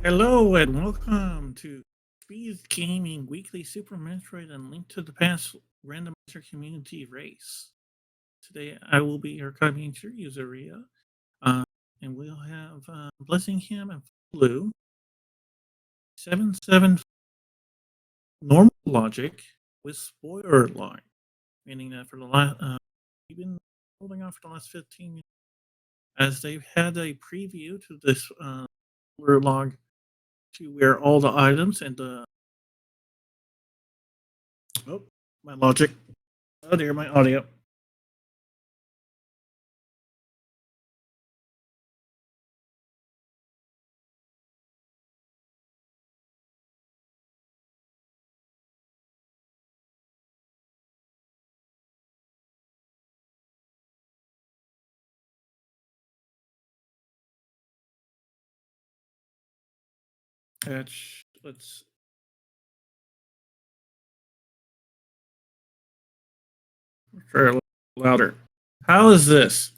Hello and welcome to Speed Gaming Weekly Super Metroid and Link to the Past Randomizer Community Race. Today I will be your community user Ria, uh, and we'll have Blessingham and Blue 7-7 normal logic with spoiler line, meaning that for the last we've been holding on for the last 15 minutes as they've had a preview to this spoiler log to where all the items and the oh, my logic. Oh dear, my audio. Let's try a little louder. How is this?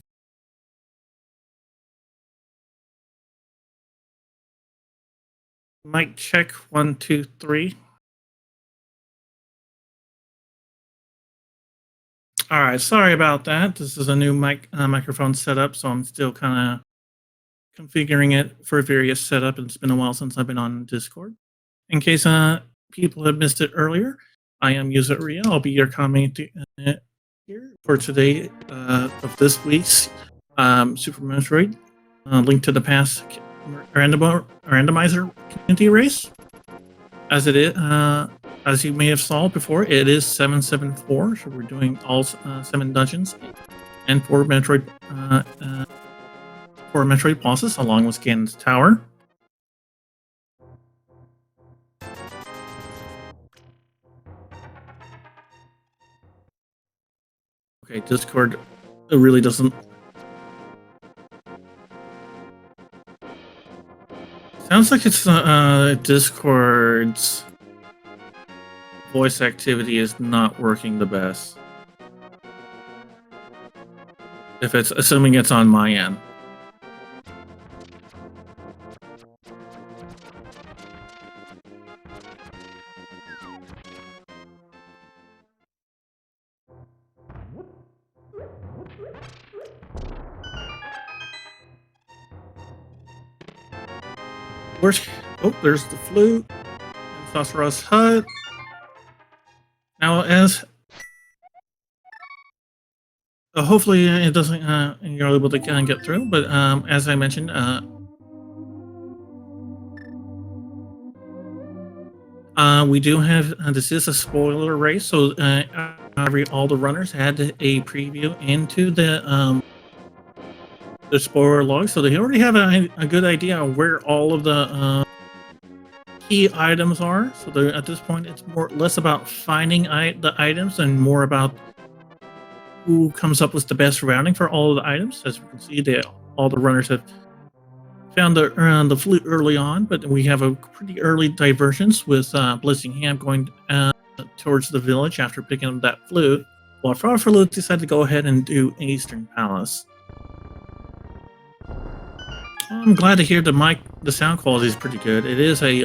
Mic check 1, 2, 3. All right, sorry about that. This is a new microphone setup, so I'm still kind of configuring it for various setup. It's been a while since I've been on Discord. In case people have missed it earlier, I am User Ria. I'll be your commentator here for today of this week's Super Metroid Link to the Past randomizer community race. As it is, as you may have saw before, it is 774. So we're doing all 7 dungeons and 4 Metroid bosses, along with Ganon's Tower. Okay, Discord really doesn't. Sounds like it's Discord's voice activity is not working the best. If it's assuming it's on my end. Oh, there's the flute. And Phosphorus Hut. Now, as hopefully it doesn't, you're able to get through. But as I mentioned, we do have this is a spoiler race, so all the runners had a preview into the spoiler log, so they already have a good idea of where all of the key items are. So at this point, it's less about finding the items and more about who comes up with the best routing for all of the items. As you can see, all the runners have found the flute early on, but we have a pretty early divergence with Blissingham going towards the village after picking up that flute, while Farfalute decided to go ahead and do Eastern Palace. I'm glad to hear the sound quality is pretty good. It is a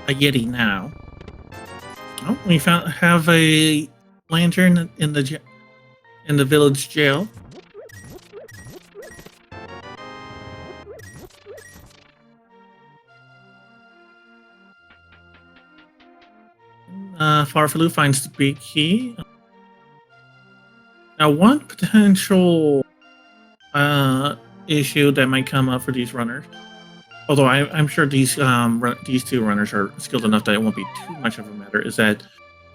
Yeti now. Oh, we have a lantern in the village jail. Farfaloo finds the big key. Now, one potential issue that might come up for these runners, although I'm sure these two runners are skilled enough that it won't be too much of a matter, is that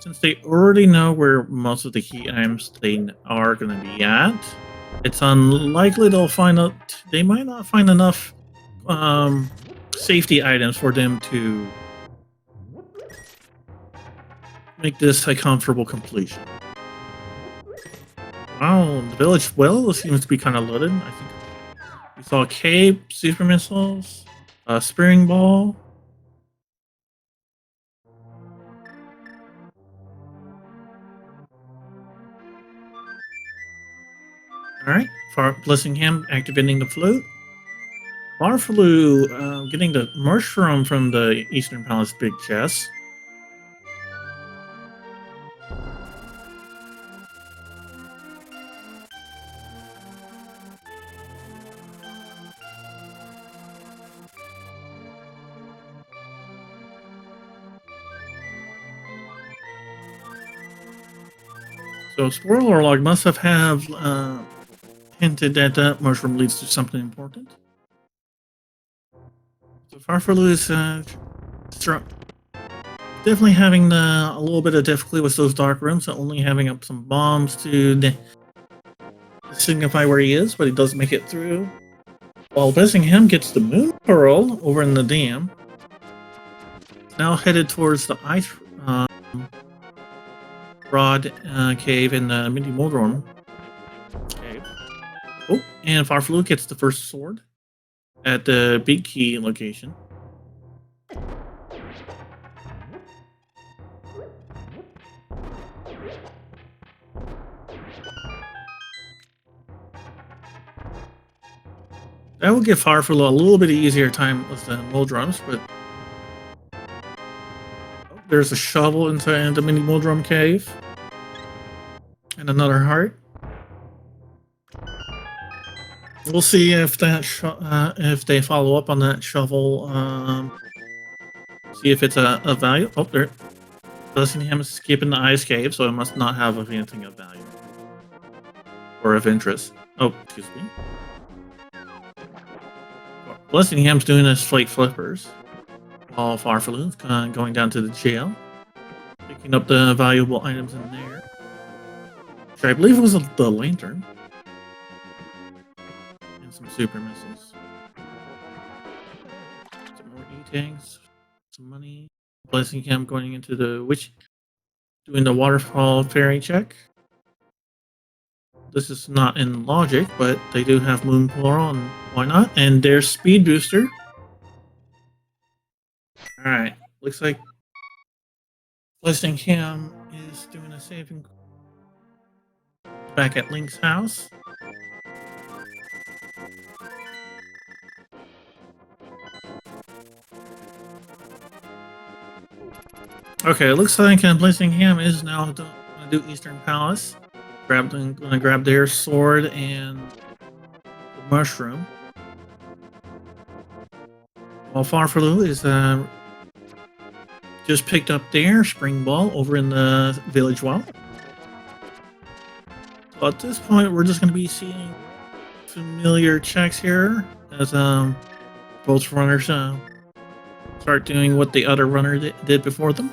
since they already know where most of the key items they are going to be at, it's unlikely they might not find enough safety items for them to make this a comfortable completion. Wow, the village well seems to be kind of loaded. I think we saw a cape, super missiles, a spearing ball. All right, Blissingham activating the flute. Farfalu getting the mushroom from the Eastern Palace big chest. So spoiler log must have hinted that that mushroom leads to something important. So Farfalu is definitely having a little bit of difficulty with those dark rooms, only having up some bombs to signify where he is, but he does make it through. While Bessingham gets the moon pearl over in the dam. Now headed towards the ice rod cave in the mini Moldorm cave. Oh, and Farfalu gets the first sword at the big key location. That will give Farfalu a little bit easier time with the Moldrums, but there's a shovel inside the mini Moldrum cave. And another heart. We'll see if that if they follow up on that shovel. See if it's a value. Oh, there. Bellingham is skipping the ice cave, so it must not have anything of value or of interest. Oh, excuse me. Blessingham's doing his flight flippers, while Farfalu's going down to the jail, picking up the valuable items in there. Which I believe was the lantern. And some super missiles. Some more E-tanks. Some money. Blessingham going into the witch, doing the waterfall fairy check. This is not in logic, but they do have Moon Plural, and why not? And there's Speed Booster. Alright, looks like Blessingham is doing a saving back at Link's house. Okay, it looks like Blessingham is now going to do Eastern Palace. Gonna grab their sword and the mushroom. While Farfalu is just picked up their spring ball over in the village wall. So at this point, we're just going to be seeing familiar checks here as both runners start doing what the other runner did before them.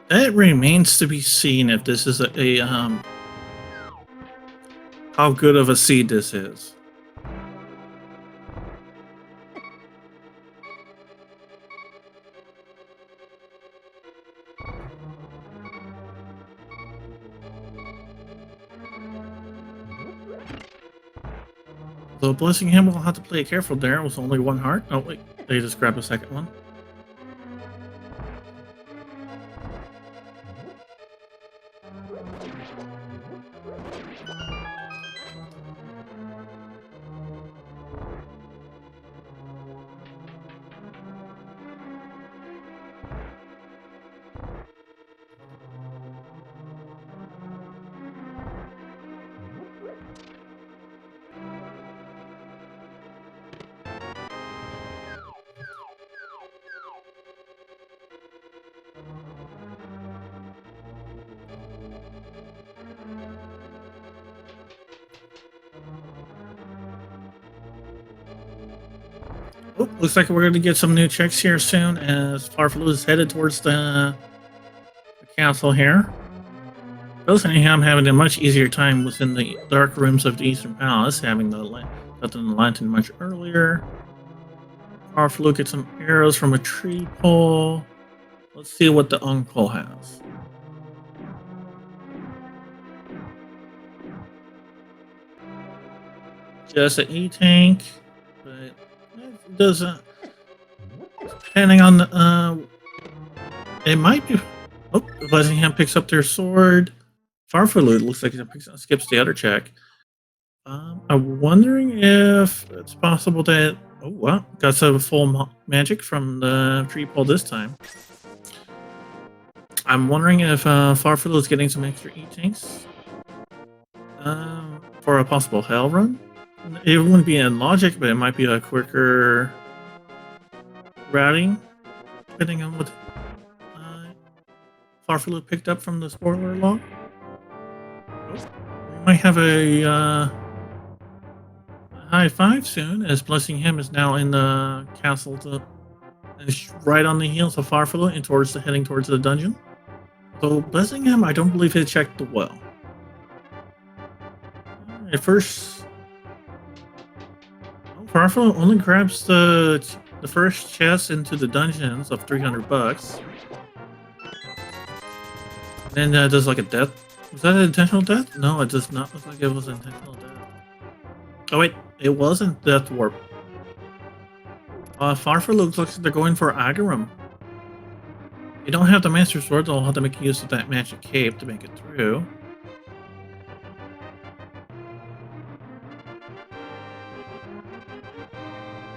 It remains to be seen if this is a how good of a seed this is. So Blessingham will have to play careful there with only one heart. Oh wait, they just grabbed a second one. Oh, looks like we're going to get some new checks here soon as Farfelu is headed towards the castle here. Bellingham having a much easier time within the dark rooms of the Eastern Palace, having the lantern much earlier. Farfelu gets some arrows from a tree pole. Let's see what the uncle has. Just an E-tank, but it doesn't. Depending on the, it might be. Oh, Bellingham picks up their sword. Farfelu looks like it skips the other check. I'm wondering if it's possible that. Oh, wow. Got some full magic from the tree pole this time. I'm wondering if Farfelu is getting some extra E-tanks for a possible hell run. It wouldn't be in logic, but it might be a quicker routing, depending on what Farfelu picked up from the spoiler log. Oh, we might have a high five soon, as Blessingham is now in the castle and it's right on the heels of Farfelu and heading towards the dungeon. So Blessingham, I don't believe he checked the well. At first, Farfelu only grabs the first chest into the dungeons of $300. Then does like a death. Was that an intentional death? No, it does not look like it was an intentional death. Oh wait, it wasn't death warp. Farfelu looks like they're going for Agarum. They don't have the Master Sword, they'll have to make use of that magic cape to make it through.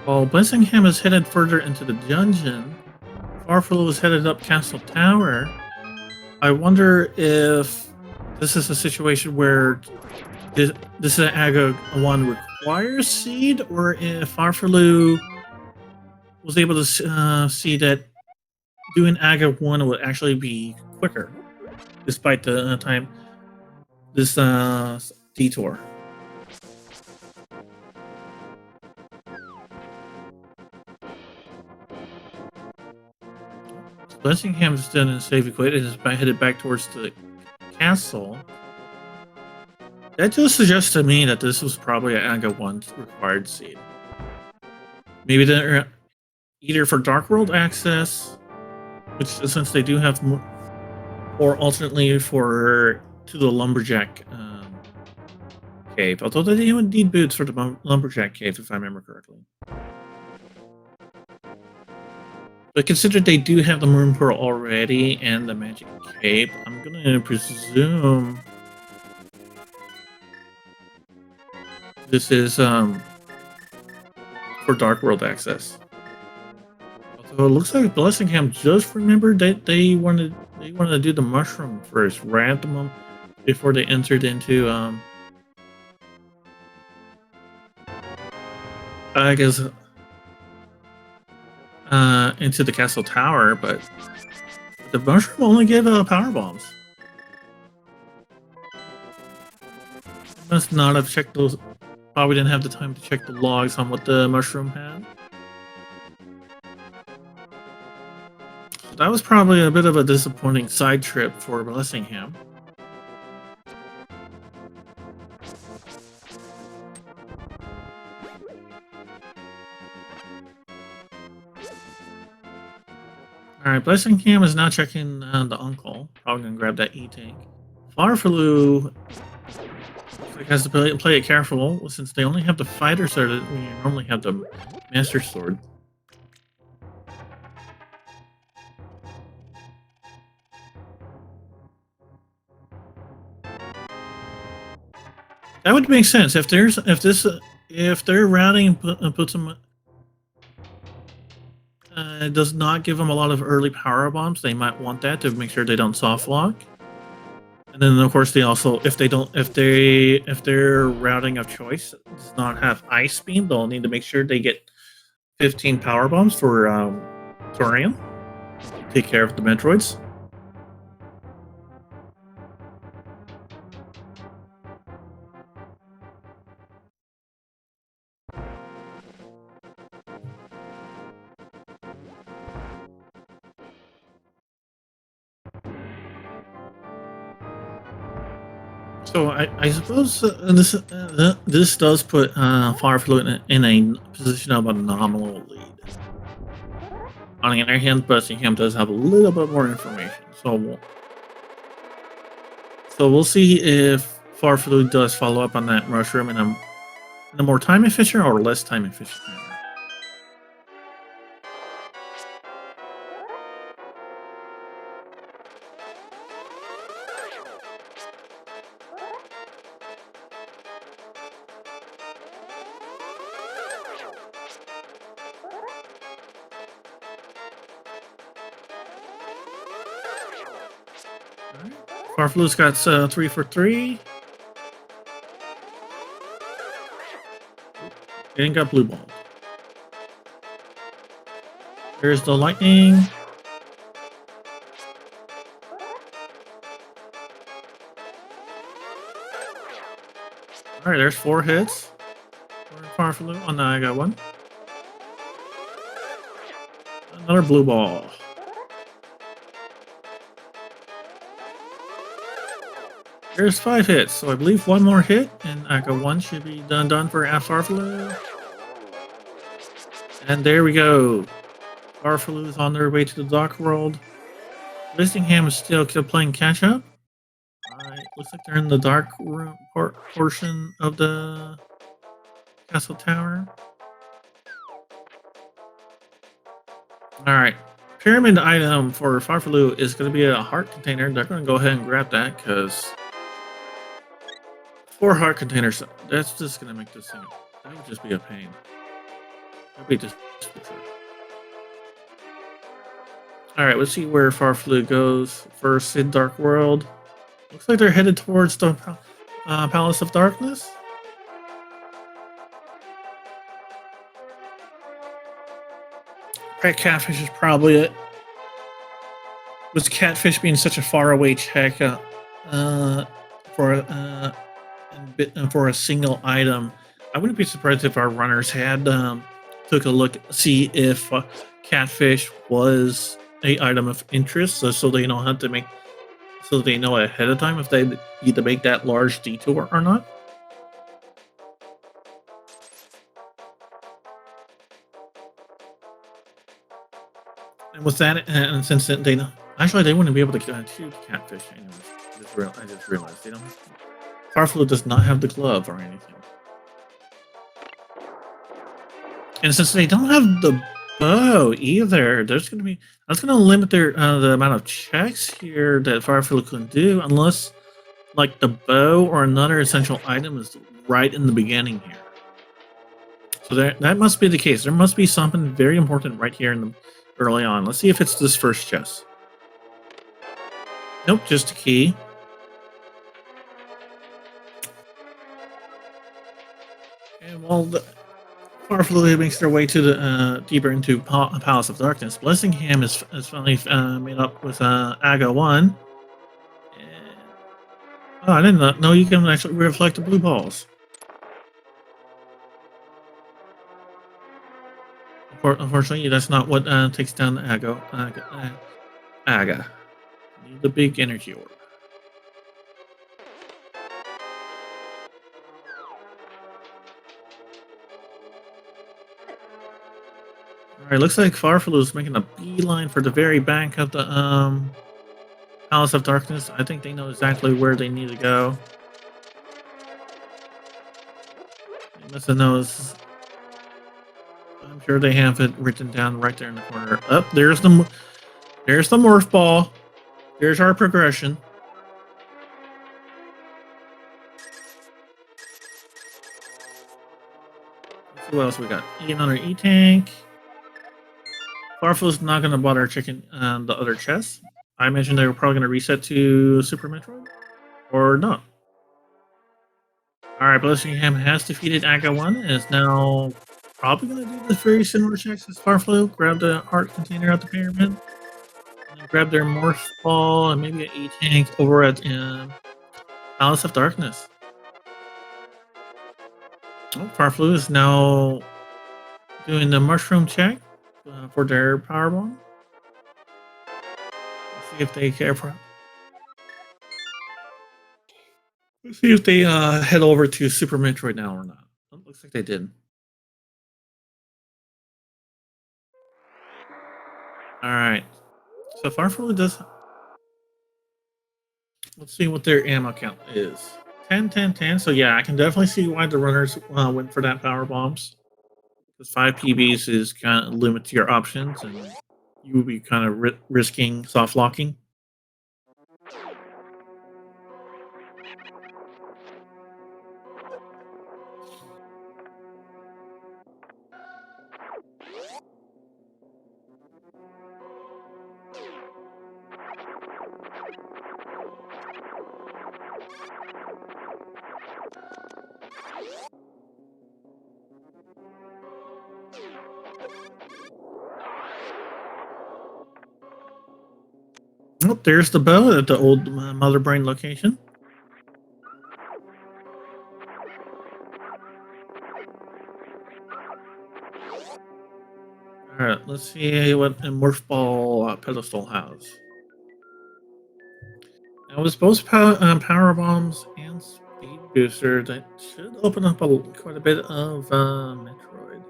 While Blessingham is headed further into the dungeon, Farfelu is headed up Castle Tower. I wonder if this is a situation where this is an Aga 1 requires seed, or if Farfelu was able to see that doing Aga 1 would actually be quicker, despite the time this detour. Blessingham's done in save equated is headed back towards the castle. That just suggests to me that this was probably an Aga 1 required seed. Maybe they're either for Dark World access, which since they do have more, or alternately to the Lumberjack cave. Although they do need boots for the Lumberjack cave, if I remember correctly. But considering they do have the Moon Pearl already and the Magic Cape, I'm gonna presume this is for Dark World access. Although it looks like Blessingham just remembered that they wanted to do the mushroom first, random before they entered into I guess into the castle tower, but the mushroom only gave power bombs. Must not have checked those. Probably didn't have the time to check the logs on what the mushroom had. So that was probably a bit of a disappointing side trip for Blessingham. Alright, Blessingham is now checking the uncle. Probably gonna grab that E-tank. Farfelu has to play it careful since they only have the fighter sword when you normally have the master sword. That would make sense if their routing puts them does not give them a lot of early power bombs. They might want that to make sure they don't soft lock. And then of course they also if their routing of choice does not have ice beam, they'll need to make sure they get 15 power bombs for Torian to take care of the Metroids. So I suppose this does put Fireflu in a position of a nominal lead. On the other hand, Buckingham does have a little bit more information, so we'll see if Farflu does follow up on that mushroom in a more time efficient or less time efficient manner. All right. Farflu's got 3 for 3. And got blue ball. There's the lightning. All right, there's 4 hits for Farflu. Oh no, I got one. Another blue ball. There's 5 hits, so I believe one more hit, and I got 1 should be done for Farflu. And there we go. Farflu is on their way to the Dark World. Listingham is still playing catch up. Looks like they're in the dark room portion of the castle tower. All right. Pyramid item for Farflu is going to be a heart container. They're going to go ahead and grab that because 4 heart containers. That's just going to make this thing. That would just be a pain. That'd be just. All right. Let's see where Farflu goes first in Dark World. Looks like they're headed towards the Palace of Darkness. Red Catfish is probably it. With Catfish being such a faraway check for a single item, I wouldn't be surprised if our runners had took a look, see if Catfish was a item of interest, so they know how to make, so they know ahead of time if they need to make that large detour or not. And with that, and since they know, actually they wouldn't be able to shoot Catfish anyways. I just realized they don't. Farflu does not have the glove or anything. And since they don't have the bow either, that's going to limit their the amount of checks here that Farflu can do, unless like the bow or another essential item is right in the beginning here. So that must be the case. There must be something very important right here in the early on. Let's see if it's this first chest. Nope, just a key. And while the Farflu makes their way to the deeper into Palace of Darkness, Blessingham is finally made up with Aga 1. And, oh, I didn't know you can actually reflect the blue balls. Unfortunately, that's not what takes down the Aga. Need the big energy orb. Alright, looks like Farflu's making a beeline for the very back of the Palace of Darkness. I think they know exactly where they need to go. They must have knows. I'm sure they have it written down right there in the corner. Up there's the morph ball. There's our progression. Let's see what else we got. Another E-Tank. Farflu's not going to bother checking the other chests. I imagine they were probably going to reset to Super Metroid. Or not. Alright, Blessingham has defeated Aga 1 and is now probably going to do the very similar checks as Farflu. Grab the heart container at the pyramid. And then grab their morph ball and maybe an E-Tank over at Palace of Darkness. Oh, Farflu is now doing the mushroom check for their power bomb. Let's see if they care for. Let's see if they head over to Super Metroid now or not. It looks like they did. All right. So Farfelu does. Let's see what their ammo count is. 10, 10, 10. So yeah, I can definitely see why the runners went for that power bombs. Because 5 PBs is kind of limits your options, and you would be kind of risking soft locking. Oh, there's the bow at the old Mother Brain location. All right, let's see what a Morph Ball pedestal has. Now, with both power bombs and speed booster, that should open up quite a bit of Metroid.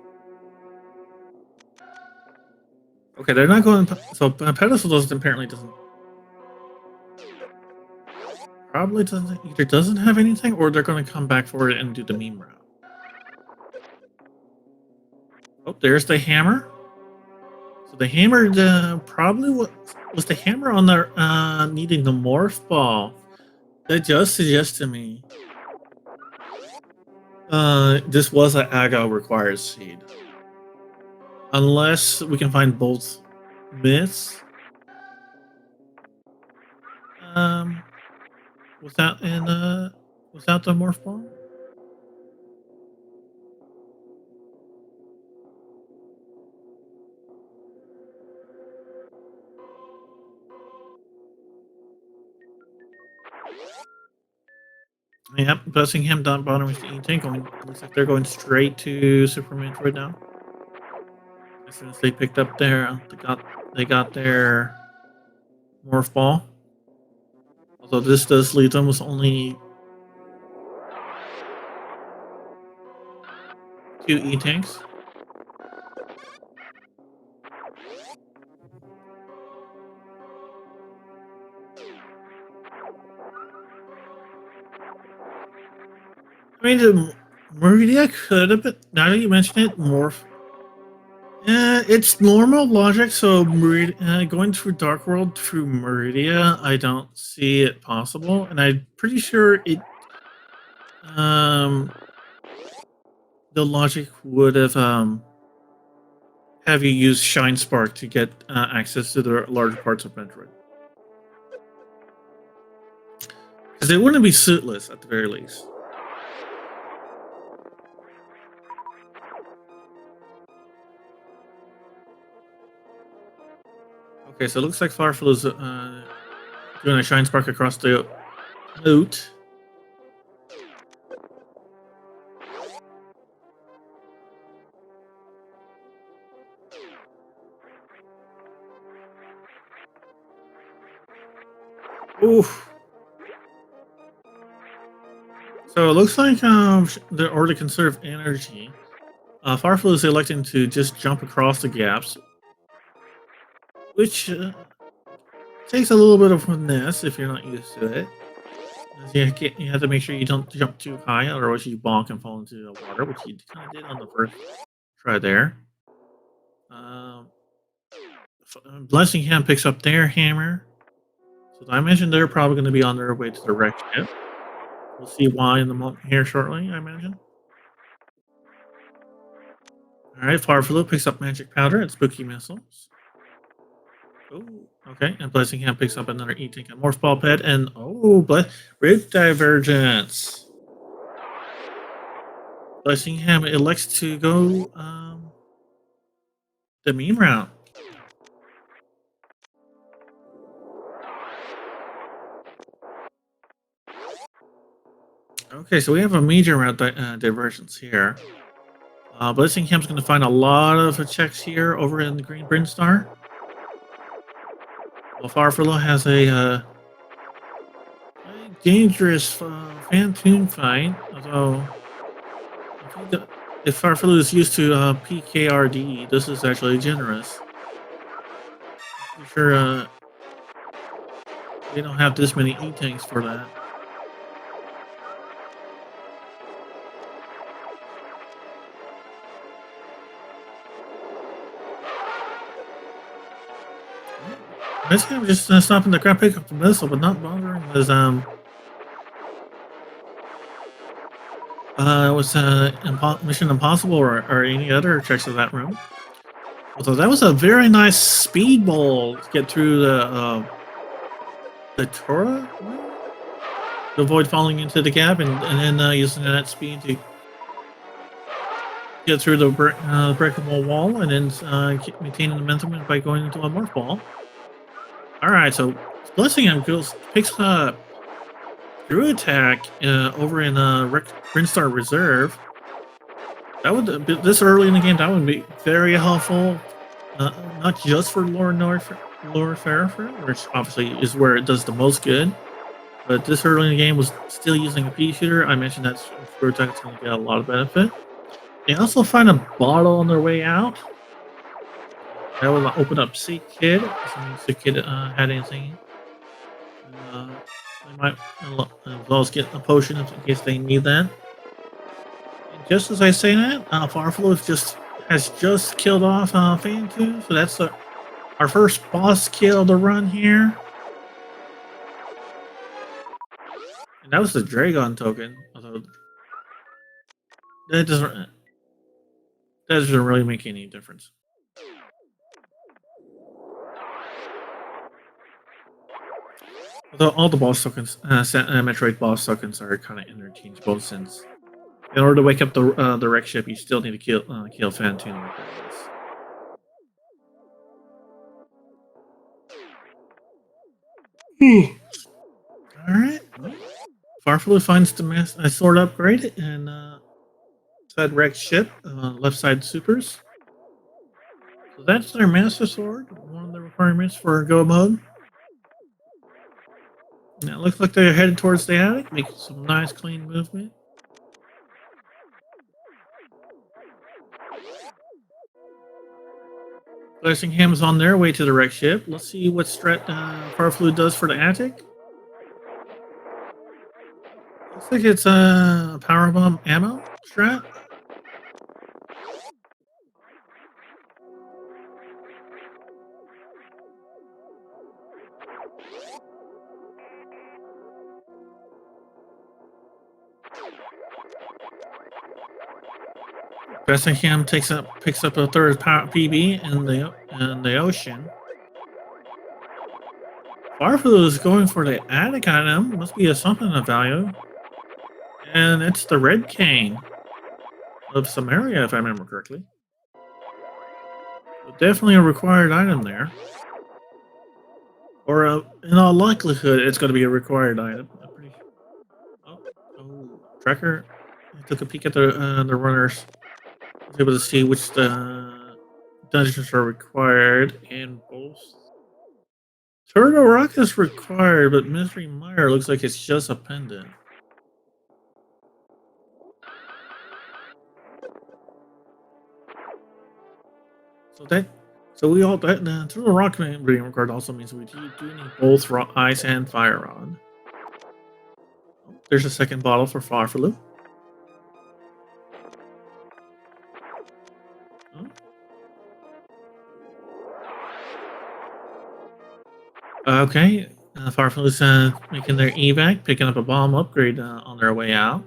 Okay, they're not going. So pedestal doesn't apparently doesn't. Probably doesn't either. Doesn't have anything, or they're going to come back for it and do the meme route. Oh, there's the hammer. So the hammer probably was the hammer on the needing the morph ball. That just suggests to me this was an Aga required seed. Unless we can find both myths. Without the morph ball. Yep, Buckingham down bottom with the E-Tank. Looks like they're going straight to Super Metroid now. As soon as they picked up they got their morph ball. Although this does leave them with only 2 E-Tanks. I mean, Meridia could have been, now that you mention it, morph. It's normal logic, so going through Dark World through Meridia, I don't see it possible, and I'm pretty sure it. The logic would have you use Shine Spark to get access to the large parts of Metroid, because it wouldn't be suitless at the very least. Okay, so it looks like Farfel's doing a Shine Spark across the moat. Oof. So it looks like in order to conserve energy, Farfel is electing to just jump across the gaps, which takes a little bit of finesse if you're not used to it. You have to make sure you don't jump too high, otherwise you bonk and fall into the water, which you kind of did on the first try there. Blessingham picks up their hammer. So I mentioned they're probably going to be on their way to the wreck ship. We'll see why in the moment here shortly, I imagine. Alright, Farfelu picks up magic powder and spooky missiles. Oh, okay. And Blessingham picks up another E-Tank and Morph Ball Pet, and Red Divergence. Blessingham elects to go the meme route. Okay, so we have a major route divergence here. Blessingham's going to find a lot of checks here over in the Green Brinstar. Well, Farfelo has a dangerous Phantoon fight, although if Farfelu is used to PKRD, this is actually generous. Pretty sure they don't have this many E-tanks for that. Basically, I'm just stopping the crap, pick up the missile, but not bothering with Mission Impossible or any other tricks of that room. Although that was a very nice speedball to get through the Tora to avoid falling into the gap, and then using that speed to get through the breakable wall, and then keep maintaining the momentum by going into a morph ball. All right, so Blessing him picks up Drew attack over in Brinstar Reserve. That would this early in the game. That would be very helpful, not just for Norfair, which obviously is where it does the most good. But this early in the game was still using a pea shooter. I mentioned that Drew attack is going to get a lot of benefit. They also find a bottle on their way out. That would open up Sick Kid. Assuming Sick Kid had anything. They might as well as get a potion in case they need that. And just as I say that, Farfelu has just killed off Phantoon, so that's our first boss kill of the run here. And that was the Dragon token, although that doesn't really make any difference. Although all the boss tokens, Metroid boss tokens, are kind of interchangeable, since in order to wake up the wreck ship, you still need to kill Phantoon regardless. All right. Farfelu finds the sword upgrade and side wreck ship, left side supers. So that's their master sword, one of the requirements for go mode. Now it looks like they're headed towards the attic, making some nice clean movement. Blessingham's is on their way to the wreck ship. Let's see what strat Farfelu does for the attic. Looks like it's a power bomb ammo strat. Bessingham picks up a third PB in the ocean. Farfelu is going for the attic item. Must be something of value. And it's the red cane of Samaria, if I remember correctly. So definitely a required item there. Or in all likelihood, it's going to be a required item. I'm pretty sure. Oh, Tracker. I took a peek at the runners. I was able to see which dungeons are required, and both. Turtle Rock is required, but Mystery Mire looks like it's just a pendant. Turtle Rock being required also means we do need both ice and fire on. Oh, there's a second bottle for Farfelu. Okay, Farfelu's making their evac, picking up a bomb upgrade on their way out.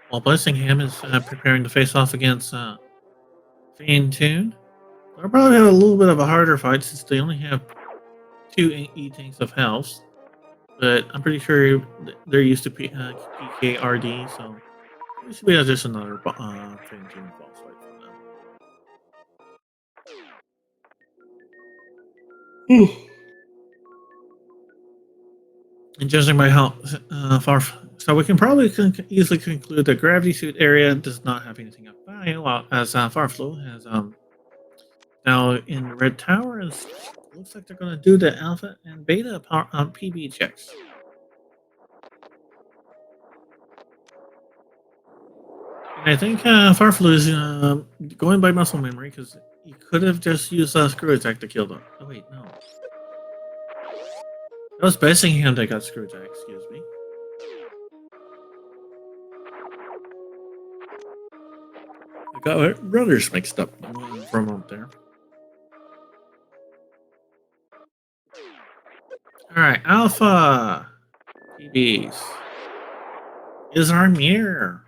While Blessingham is preparing to face off against Phantoon. They'll probably have a little bit of a harder fight since they only have 2 E-tanks of health. But I'm pretty sure they're used to PKRD, so it should be just another Phantoon boss fight for them. And judging by how far, so we can probably easily conclude that Gravity Suit area does not have anything of value, as Farfelu has now in the Red Tower. It looks like they're going to do the Alpha and Beta PB checks. And I think Farflu is going by muscle memory because he could have just used screw attack to kill them. Oh wait, no, that was Bessingham that got screw attack. Excuse me. I got my brothers mixed up for a moment there. All right, Alpha PBs is our mirror.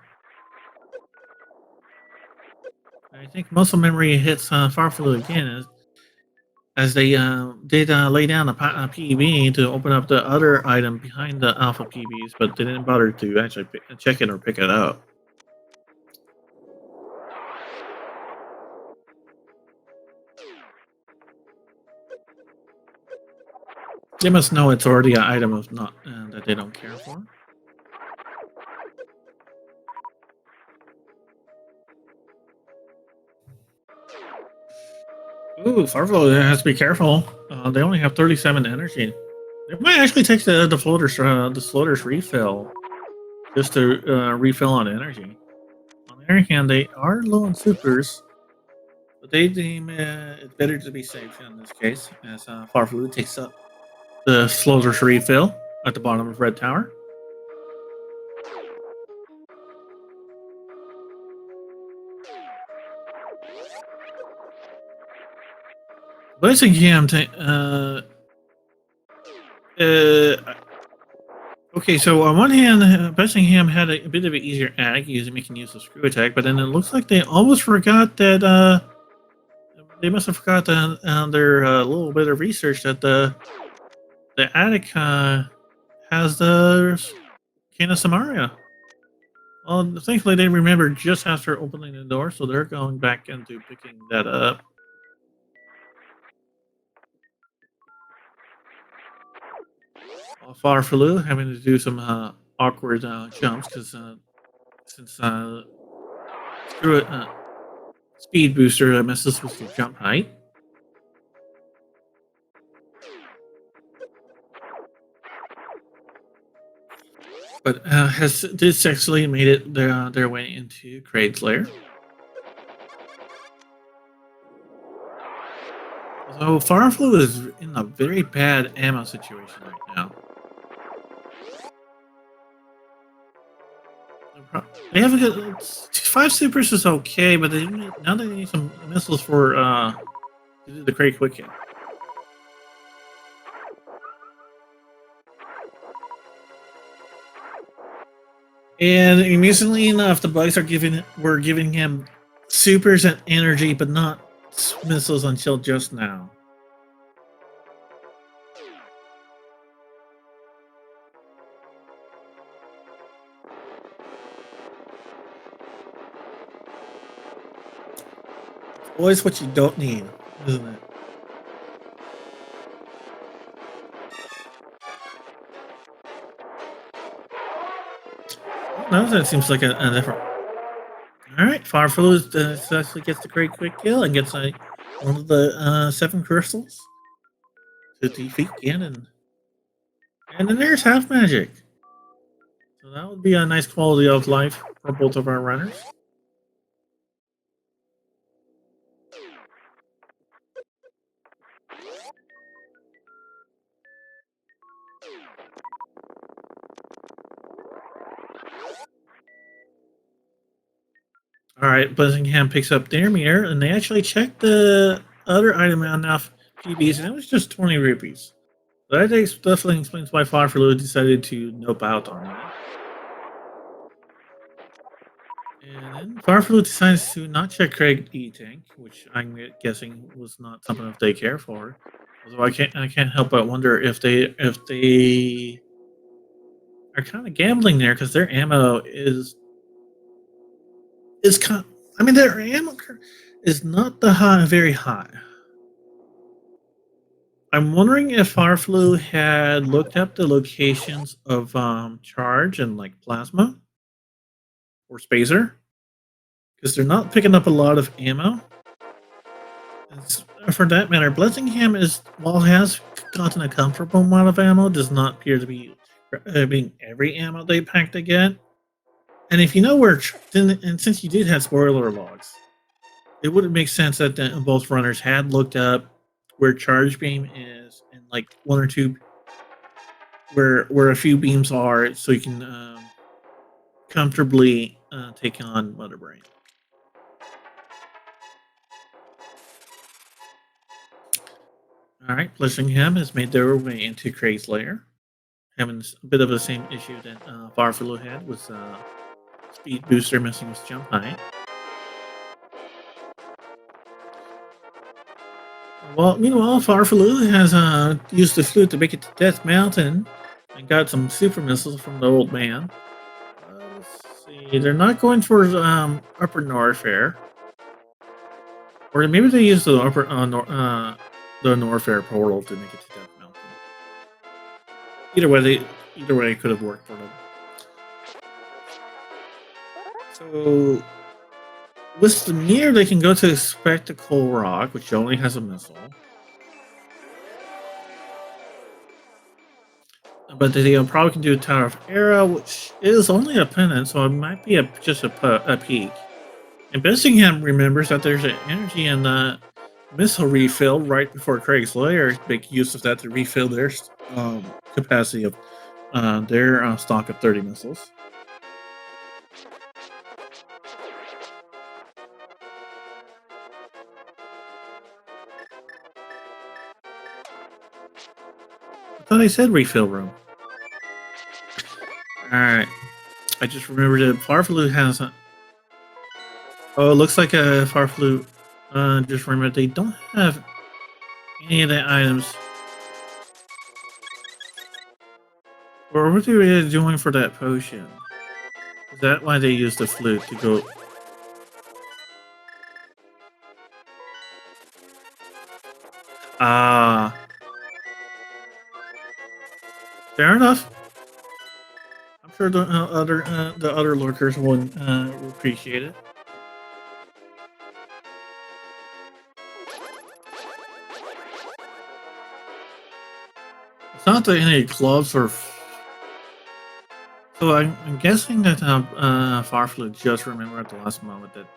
I think muscle memory hits Farflu again as they did lay down a PB to open up the other item behind the Alpha PBs, but they didn't bother to actually check it or pick it up. They must know it's already an item of not that they don't care for. Ooh, Farflu has to be careful. They only have 37 energy. They might actually take the floater's refill just to refill on energy. On the other hand, they are low on supers, but they deem it better to be safe in this case, as Farflu takes up the floater's refill at the bottom of Red Tower. Blazing okay, so on one hand, Bessingham had a bit of an easier ag making use of screw attack, but then it looks like they almost forgot that they must have forgot their little bit of research that the attic has the Kana Samaria. Well, thankfully they remembered just after opening the door, so they're going back into picking that up. Farfaloo having to do some awkward jumps because since screw it, speed booster messes with your jump height. But has this successfully made it their way into Craig's lair? So Farflu is in a very bad ammo situation right now. They have a good 5 supers is okay, but now they need some missiles for to do the Craig quick hit. And amusingly enough, the bugs were giving him supers and energy, but not missiles until just now. Always what you don't need, isn't it? No, that seems like a different. All right, Farfaloo successfully gets the great quick kill and gets one of the 7 crystals to defeat Ganon. And then there's half magic. So that would be a nice quality of life for both of our runners. All right, Blessingham picks up their mirror, and they actually checked the other item on enough PBs, and it was just 20 rupees. So that definitely explains why Farfaloo decided to nope out on that. And then Farfaloo decides to not check Craig E-Tank, which I'm guessing was not something that they care for. Although I can't help but wonder if they are kind of gambling there because their ammo is kind. I mean, their ammo is not very high. I'm wondering if Farflu had looked up the locations of charge and like plasma or spacer because they're not picking up a lot of ammo. For that matter, Blessingham while has gotten a comfortable amount of ammo, does not appear to be being every ammo they pack to get. And if you know where, and since you did have spoiler logs, it would make sense that both runners had looked up where charge beam is and like one or two where a few beams are, so you can comfortably take on Mother Brain. All right, Blissingham has made their way into Craig's lair, having a bit of the same issue that Farfelu had with speed booster messing with jump height. Well, meanwhile, Farfelu has used the flute to make it to Death Mountain and got some super missiles from the old man. Let's see, they're not going towards Upper Norfair, or maybe they used the the Norfair portal to make it to Death Mountain. Either way, it could have worked for them. So with the mirror, they can go to Spectacle Rock, which only has a missile. But they probably can do Tower of Era, which is only a pennant, so it might be just a peak. And Bessingham remembers that there's an energy in the missile refill right before Craig's lair. Make use of that to refill their capacity of their stock of 30 missiles. I thought I said refill room. Alright. I just remembered that Farfelu has a... Oh, it looks like a Farfelu... just remembered they don't have any of the items. Or what are they doing for that potion? Is that why they used the flute to go... Ah... fair enough. I'm sure the other lurkers would appreciate it. It's not that any gloves or. So I'm guessing that Farflu just remembered at the last moment that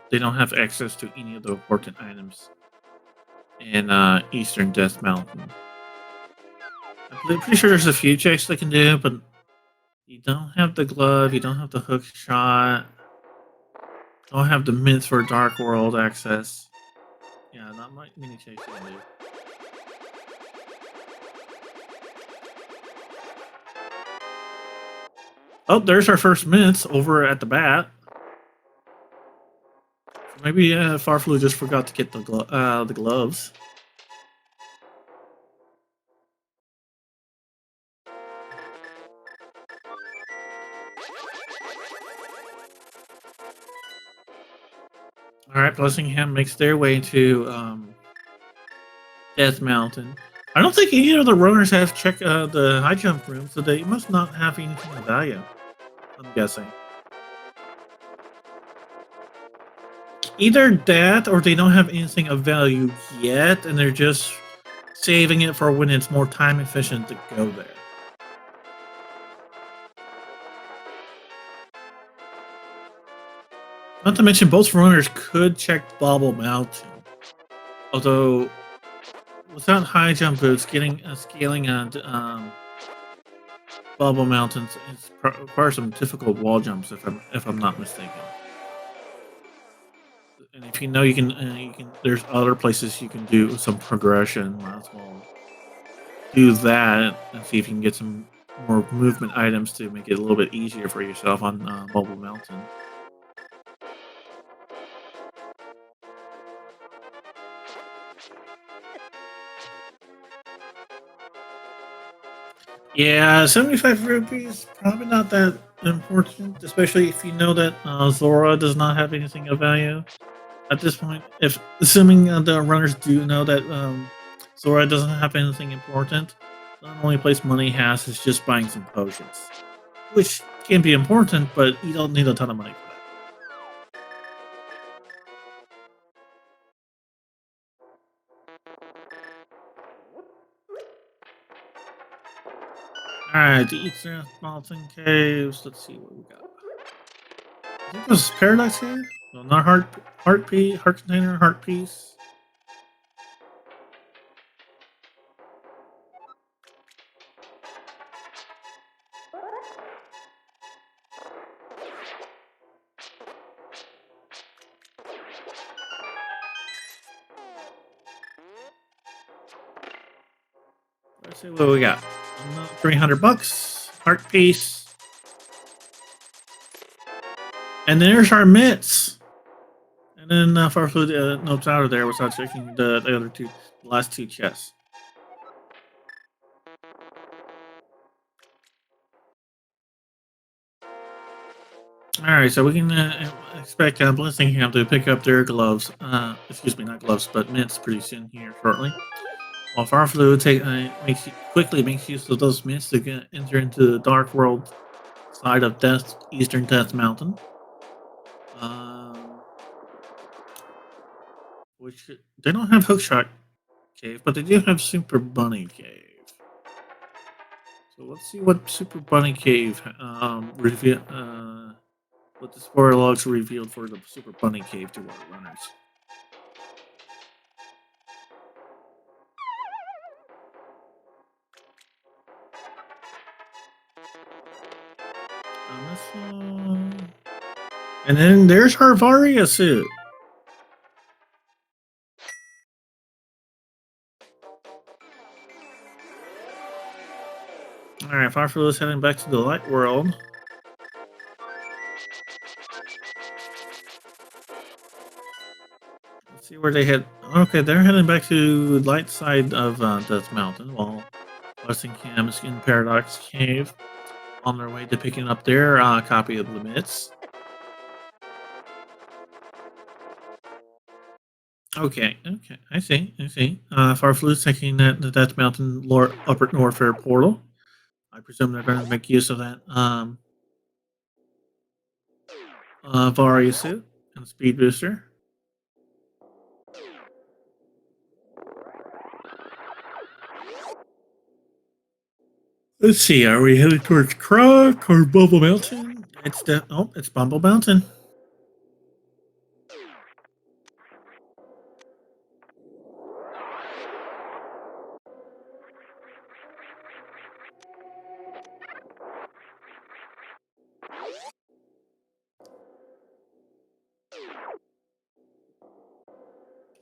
they don't have access to any of the important items in Eastern Death Mountain. I'm pretty sure there's a few checks they can do, but you don't have the glove, you don't have the hook shot, don't have the mints for Dark World access. Yeah, not many checks you can do. Oh, there's our first mints over at the bat. Maybe Farflu just forgot to get the gloves. All right, Blessingham makes their way to Death Mountain. I don't think any of the runners have checked the high jump room, so they must not have anything of value. I'm guessing. Either that, or they don't have anything of value yet, and they're just saving it for when it's more time efficient to go there. Not to mention, both runners could check Bobble Mountain. Although, without high jump boots, getting scaling on Bubble Mountains requires some difficult wall jumps, if I'm not mistaken. And if you know you can, there's other places you can do some progression. Might as well do that and see if you can get some more movement items to make it a little bit easier for yourself on Bubble Mountain. Yeah, 75 rupees, probably not that important, especially if you know that Zora does not have anything of value at this point. If assuming the runners do know that Zora doesn't have anything important, the only place money has is just buying some potions, which can be important, but you don't need a ton of money for that. All right, the Eastern Mountain Caves. Let's see what we got. I think this is Paradise Cave. Well, not heart container, heart piece. Let's see what we got. $300. Heart piece. And there's our mitts. And then Farflu nopes out of there without checking the other two, the last two chests. Alright, so we can expect Blissingham to pick up their gloves. Excuse me, not gloves, but mitts pretty soon here shortly. While Farflu quickly makes use of those mitts to enter into the dark world side of Eastern Death Mountain. Which they don't have Hookshot Cave, but they do have Super Bunny Cave. So let's see what Super Bunny Cave what the spoiler logs revealed for the Super Bunny Cave to our runners. And then there's her Varia suit. Alright, Farflu is heading back to the light world. Let's see where they head. Okay, they're heading back to the light side of Death Mountain, while Westingham is in Paradox Cave on their way to picking up their copy of the mitts. Okay, I see. Farflu's taking the Death Mountain Upper Norfair portal. I presume they're going to make use of that Varia suit and speed booster. Let's see, are we headed towards Croc or Bubble Mountain? It's Bumble Mountain.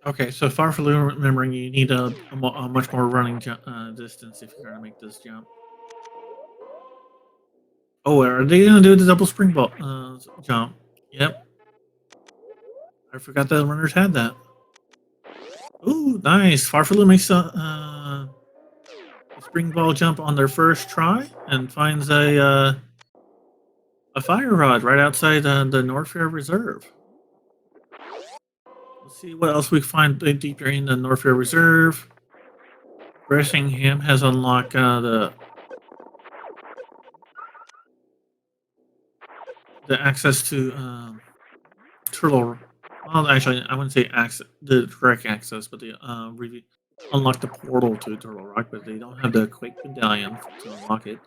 Okay, so Farflu, remembering you need a much more running distance if you're going to make this jump. Oh, are they going to do the double springboard jump? Yep. I forgot that the runners had that. Ooh, nice. Farflu makes a spring ball jump on their first try and finds a fire rod right outside the Norfair Reserve. Let's see what else we find deeper in the Norfair Reserve. Bressingham has unlocked the access to Turtle. Well, actually, I wouldn't say the correct access, but they unlock the portal to Turtle Rock, but they don't have the Quake Medallion to unlock it.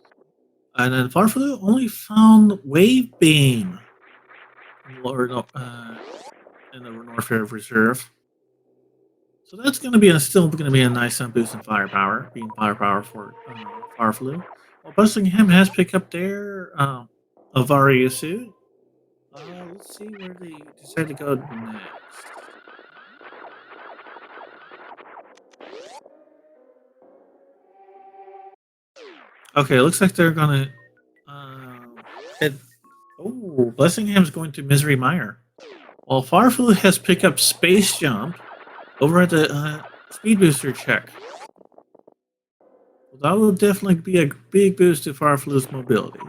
And then Farflu only found Wave Beam in the Norfair Reserve. So that's going to be still going to be a nice boost in firepower, being firepower for Farflu. Well, Bustingham has picked up their Avaria suit. Let's see where they decide to go next. Okay, it looks like they're gonna head. Oh, Blessingham's going to Misery Mire. While Farflu has picked up Space Jump over at the Speed Booster check. Well, that will definitely be a big boost to Farflu's mobility.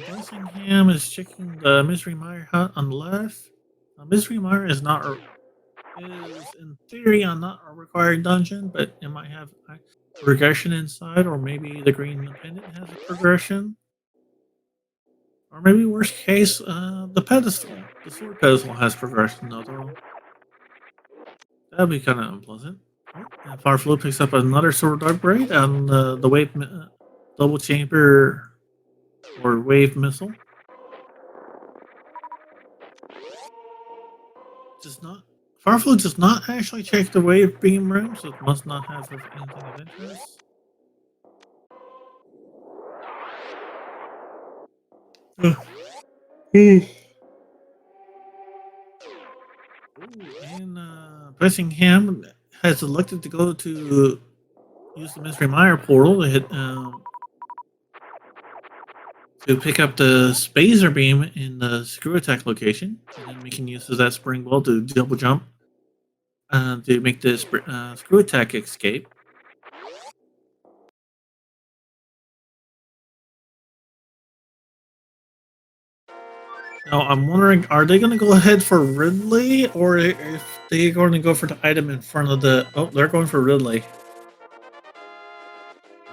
Blessingham is checking the Misery Mire hut on the left. Misery Mire is in theory not a required dungeon, but it might have progression inside, or maybe the green pendant has a progression. Or maybe worst case, the sword pedestal has progression though. That'd be kind of unpleasant. And Farflu picks up another sword upgrade on the wave double chamber or wave missile. does not. Farflu does not actually check the wave beam room, so it must not have anything of interest. Ooh, and Bessingham has elected to go to use the Mystery Mire portal to hit to pick up the Spazer beam in the screw attack location, and then making use of that spring ball to double jump to make the screw attack escape. Now I'm wondering, are they going to go ahead for Ridley, or if they're going to go for the item in front of the? Oh, they're going for Ridley.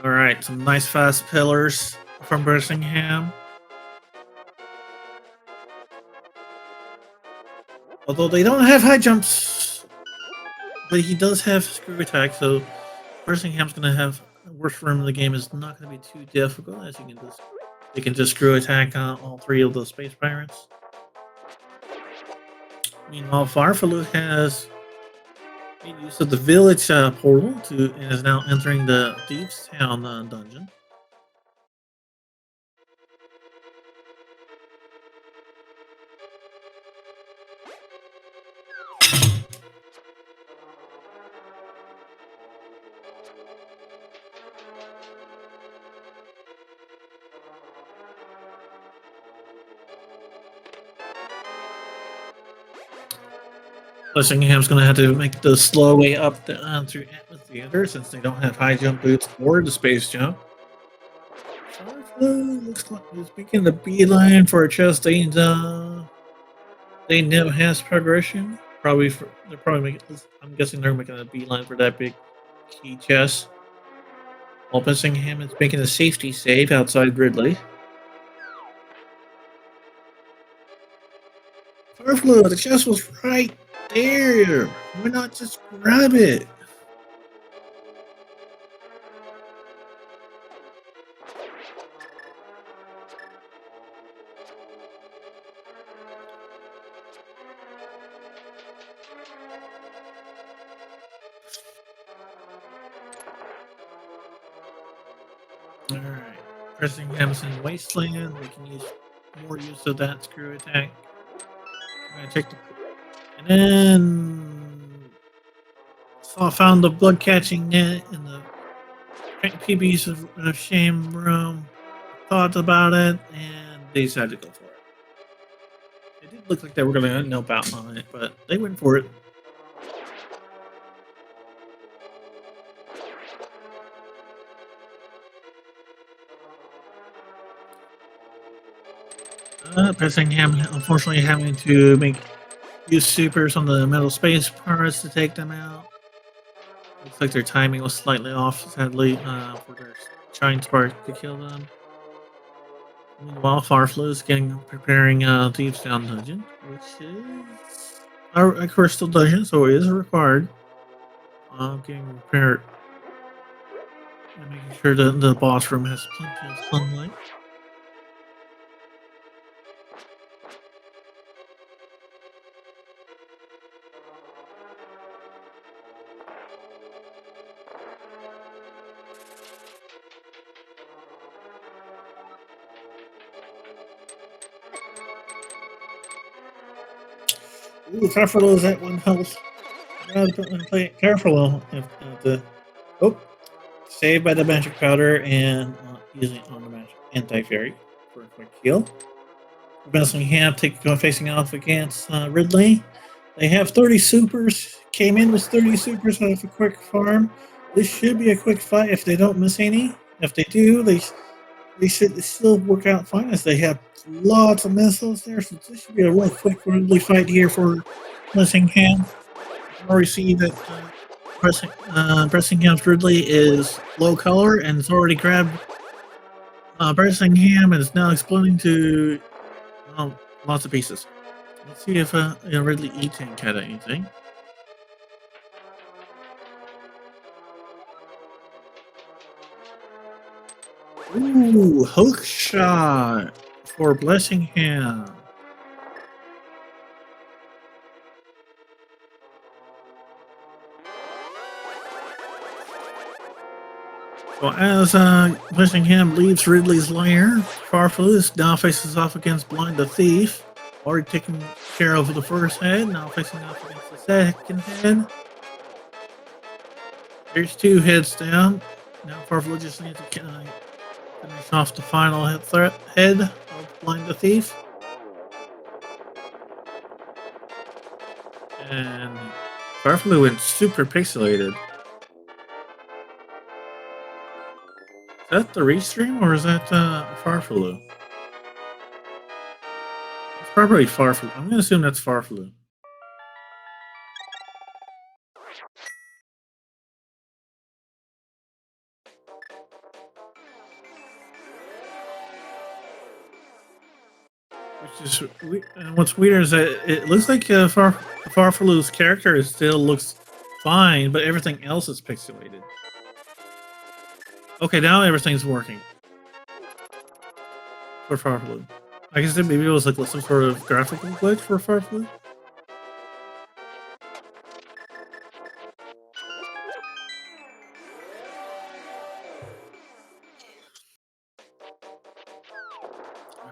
All right, some nice fast pillars from Birmingham. Although they don't have high jumps, but he does have screw attack, so Birmingham's going to have worst room in the game is not going to be too difficult, as you can just they can just screw attack all three of those space pirates. Meanwhile, Farfalu has made use of the village portal and is now entering the Thieves' Town dungeon. Blessingham's going to have to make the slow way up through Amphitheater since they don't have high jump boots or the space jump. Farflu looks like he's making the beeline for a chest they know has progression. They're probably making. I'm guessing they're making a beeline for that big key chest. While Bessingham is making a safety save outside Ridley. Farflu, the chest was right there. Why not just grab it? Alright. Bessingham's in Wasteland. We can use more use of that screw attack. I'm gonna take the. And then. Found the blood catching net in the PB's of shame room. Thought about it, and they decided to go for it. It did look like they were going to nope out on it, but they went for it. Bessingham unfortunately having to use supers on the metal space pirates to take them out. Looks like their timing was slightly off, sadly, for their shine spark to kill them. Meanwhile, Farflu is preparing Thieves' Town dungeon, which is a crystal dungeon, so it is required. Getting prepared and making sure that the boss room has plenty of sunlight. Ooh, Farflu is at 1 health. Play it careful. Saved by the magic powder and using on the magic anti-fairy for a quick heal. Bessingham facing off against Ridley. They have 30 supers. Came in with 30 supers off a quick farm. This should be a quick fight if they don't miss any. If they do, they should still work out fine as they have lots of missiles there. So this should be a really quick Ridley fight here for Bessingham. I already see that Bessingham's Ridley is low color and it's already grabbed Bessingham and is now exploding to lots of pieces. Let's see if Ridley E-Tank had anything. Ooh, hook shot for Bessingham. Well, as Blessing leaves Ridley's lair, Farfalus now faces off against Blind the Thief. Already taken care of the first head, now facing off against the second head. There's 2 heads down. Now Farfalus just needs to finish off the final head of Blind the Thief. And Farfalus went super pixelated. Is that the restream or is that Farfalus? It's probably Farfalus. I'm gonna assume that's Farfalus. Which is and what's weird is that it looks like Farfalus' character still looks fine, but everything else is pixelated. Okay, now everything's working for Farfalus. I guess maybe it was like some sort of graphical glitch for Farfalus.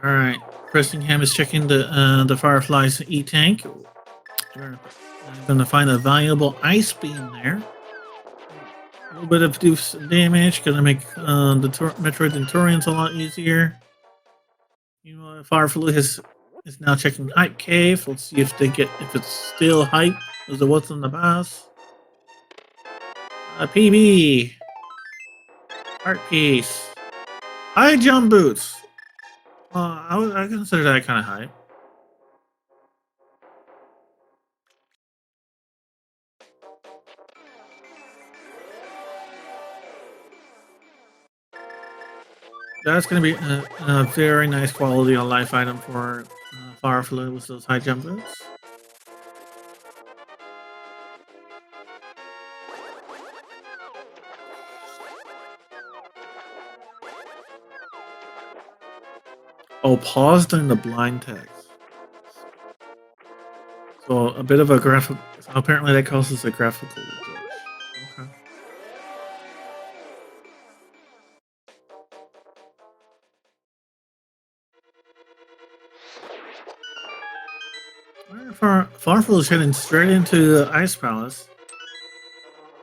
All right, Pressingham is checking the Firefly's E-tank. They're going to find a valuable ice beam there. A little bit of damage, going to make the Metroid and Turians a lot easier. You know, Firefly is now checking Hype Cave. Let's see if it's still hype as it was in the past. PB, art piece, high jump boots. I consider that kind of hype. That's going to be a very nice quality of life item for Firefly with those high jump boots. Oh, pause during the blind text. So a bit of a graphic. So apparently that causes a graphical glitch. Okay. Farfel is heading straight into the Ice Palace.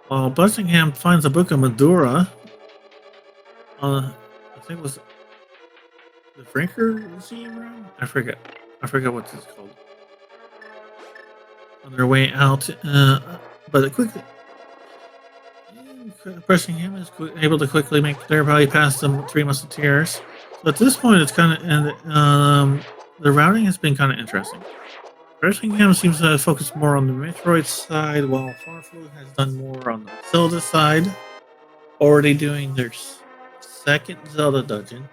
While Bussingham finds a book of Madura. I think it was the Franker Museum room? I forget what it's called. On their way out, but quickly. Bussingham is able to quickly make their way past the 3 Musketeers. So at this point, it's kind of, and the routing has been kind of interesting. Bussingham seems to focus more on the Metroid side, while Farfel has done more on the Zelda side. Already doing their second Zelda dungeon.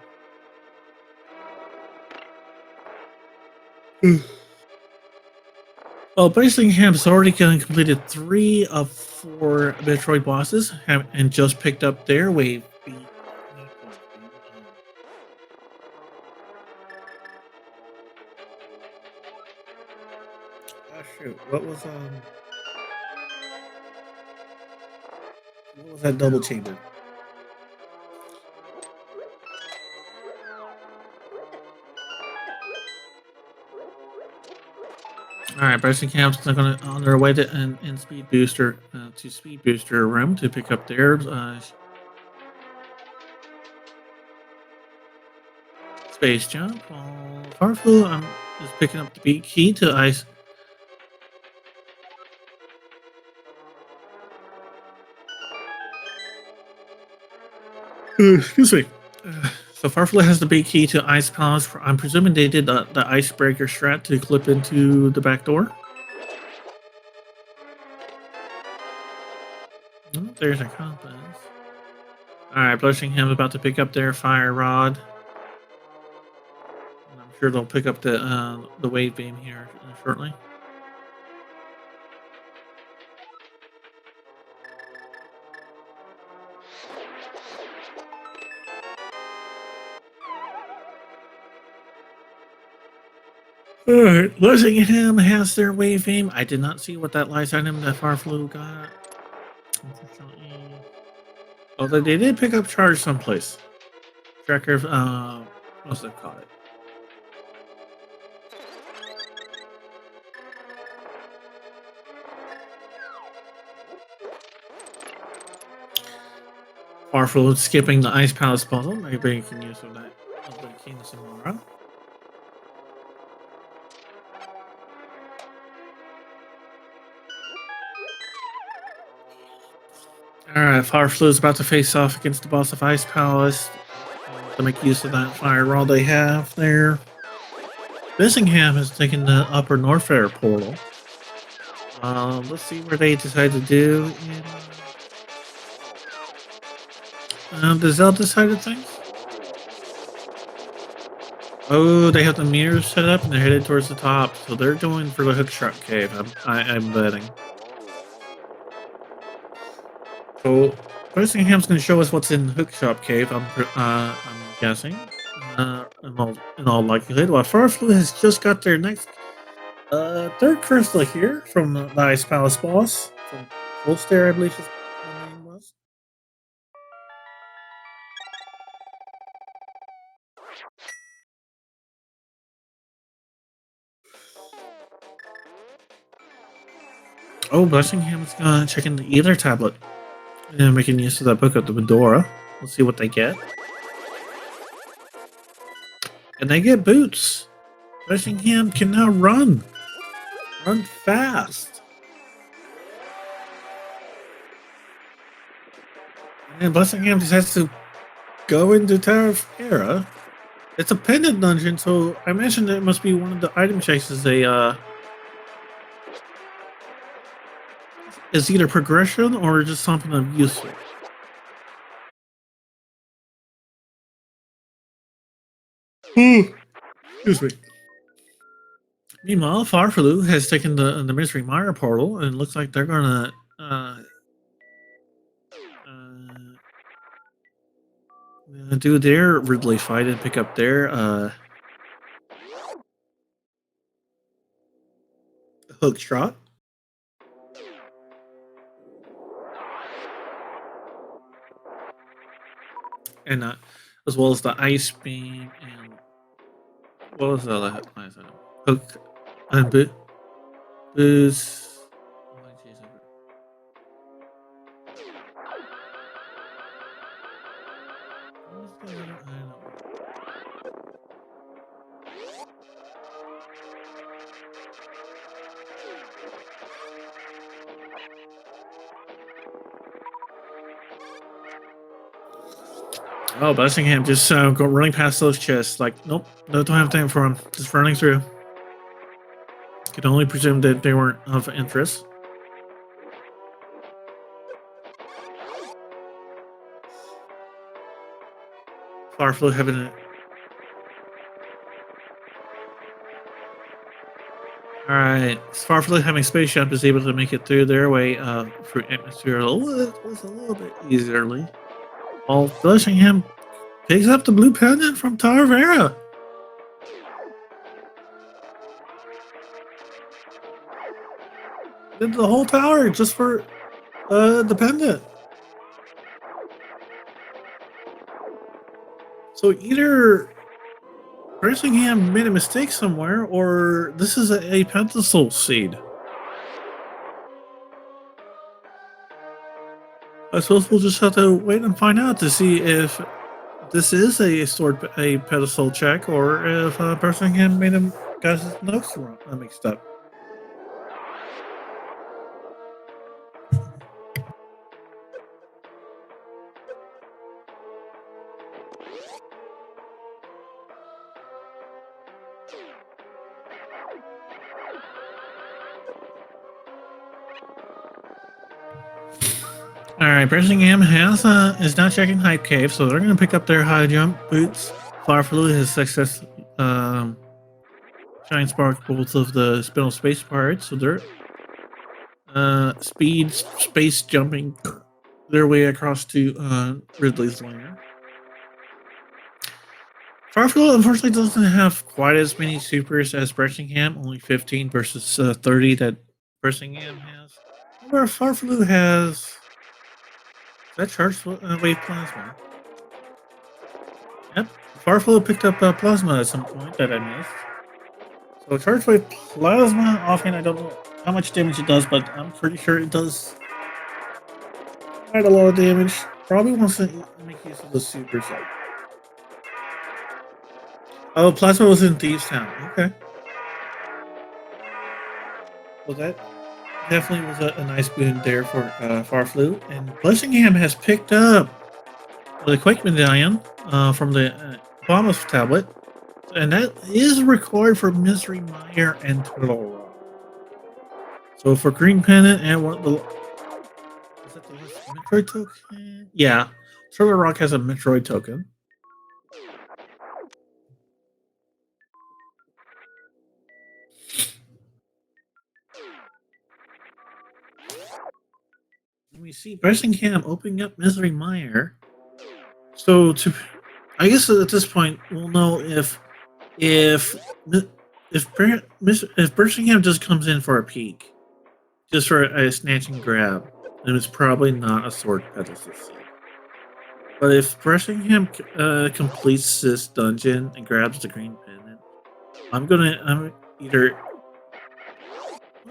Well, Bussingham's already completed 3 of 4 Metroid bosses and just picked up their wave beat. Oh shoot! What was that double chamber? All right, Bussingham's on their way to in Speed Booster to Speed Booster room to pick up their space jump. Farflu is picking up the beat key to ice. Excuse me. So Farflu has the big key to Ice Palace. I'm presuming they did the icebreaker strat to clip into the back door. Oh, there's a compass. Alright, Blushingham about to pick up their fire rod. And I'm sure they'll pick up the wave beam here shortly. Alright, Blushingham has their wave beam. I did not see what that light item that Farflu got. Unfortunately. Although they did pick up charge someplace. Tracker, what's that called? Farflu skipping the Ice Palace puzzle. Maybe you can use some of that a little bit of King Samara. Alright, Farflu is about to face off against the boss of Ice Palace to make use of that fire roll they have there. Bissingham has taken the upper Norfair portal. Let's see where they decide to do in the Zelda side of things. Oh, they have the mirrors set up and they're headed towards the top, so they're going for the Hookshot Cave. I'm betting. So Bissingham's going to show us what's in the Hookshot Cave. I'm guessing. In all likelihood, while Farflu has just got their next third crystal here from the Ice Palace boss from Fullstair, I believe his name was. Oh, Bussingham's gonna check in the Ether tablet and making use of that book of the Medora. Let's see what they get. And they get boots. Bussingham can now run. Run fast. And Bussingham decides to go into Tower of Era. It's a pendant dungeon, so I imagine it must be one of the item chases they is either progression or just something of useful. Excuse me. Meanwhile, Farfelu has taken the Misery Mire portal, and it looks like they're gonna do their Ridley fight and pick up their hook shot. And as well as the ice beam and what was the last item? Hook and booze. Oh, Bussingham just go running past those chests. Like, nope, no, don't have time for him. Just running through. Could only presume that they weren't of interest. Farflu having it. Alright, Farflu having space jump is able to make it through their way through atmosphere a little bit easily. While Bussingham picks up the blue pendant from Tower of Era. Did the whole tower just for the pendant. So either Bussingham made a mistake somewhere, or this is a Pentasol seed. I suppose we'll just have to wait and find out to see if this is a pedestal check, or if Bussingham made him got his notes wrong, mixed up. All right, Bussingham is now checking Hype Cave, so they're going to pick up their high jump boots. Farflu has success Shine Spark both of the Spinal Space Pirates, so they're speed space jumping their way across to Ridley's lair. Farflu unfortunately doesn't have quite as many supers as Bussingham, only 15 versus 30 that Bussingham has. However, Farflu has Is that charged wave plasma? Yep. Farflu picked up plasma at some point that I missed. So charged wave plasma, offhand, I don't know how much damage it does, but I'm pretty sure it does quite a lot of damage. Probably wants to make use of the super set. Oh, plasma was in Thieves Town. Okay. Well, that definitely was a nice boon there for Farflu. And Blessingham has picked up the Quake Medallion from the Bombus tablet. And that is required for Misery Mire and Turtle Rock. So for Green Pennant and one of the... Is that the Metroid token? Yeah. Turtle Rock has a Metroid token. And we see Blessingham opening up Misery Mire. So I guess at this point we'll know if Birchingham just comes in for a peek, just for a snatch and grab, then it's probably not a sword pedestal seed. But if Birchingham completes this dungeon and grabs the green pendant, I'm either.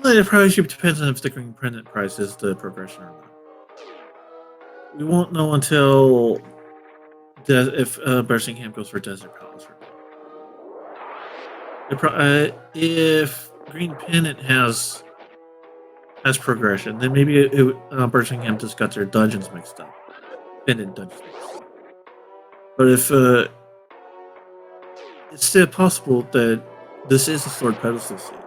Well, it probably should depends on if the green pendant price is the progression or not. We won't know until if Birchingham goes for Desert Palace or not. If Green Pennant has progression, then maybe Birchingham just got their dungeons mixed up. Pendant dungeons mixed up. But if it's still possible that this is a sword pedestal seed.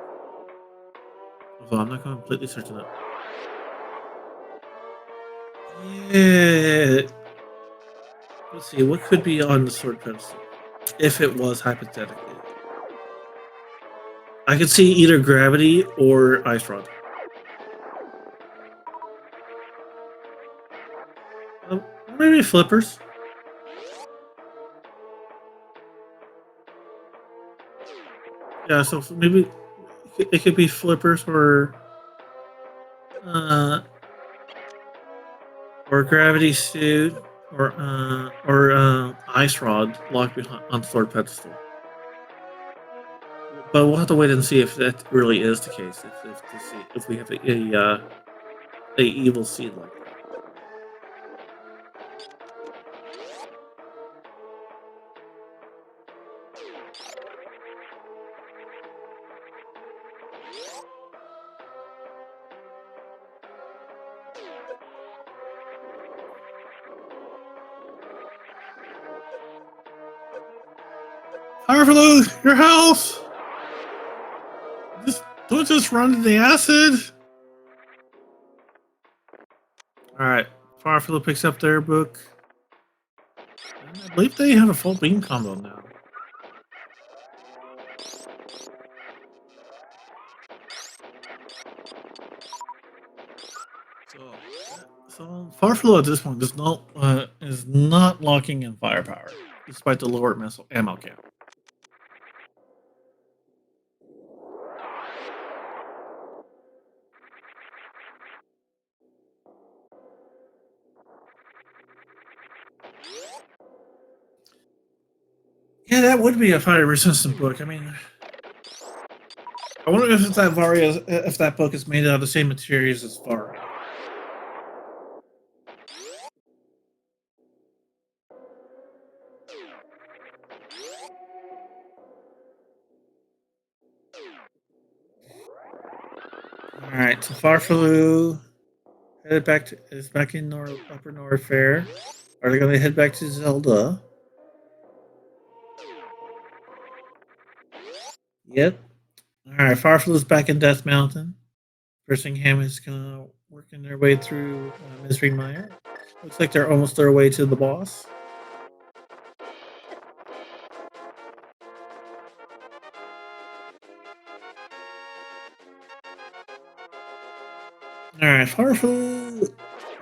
Although I'm not completely certain that. Yeah. Let's see, what could be on the sword pedestal? If it was hypothetically. I could see either gravity or ice rod. Maybe flippers. Yeah, so maybe it could be flippers or gravity suit or ice rod locked behind on sword pedestal. But we'll have to wait and see if that really is the case. If we have a evil seed like that. Fireflu, your health! Don't just run to the acid! Alright, Fireflu picks up their book. And I believe they have a full beam combo now. So Fireflu at this point is not locking in firepower, despite the lower missile ammo count. Yeah, that would be a fire resistant book. I mean, I wonder if that book is made out of the same materials as Varia. All right, so Farfaloo headed is back in Upper Norfair. Are they going to head back to Zelda? Yep. All right, Farfaloo's back in Death Mountain. Birchingham is working their way through Misery Mire. Looks like they're almost their way to the boss. All right, Farfaloo.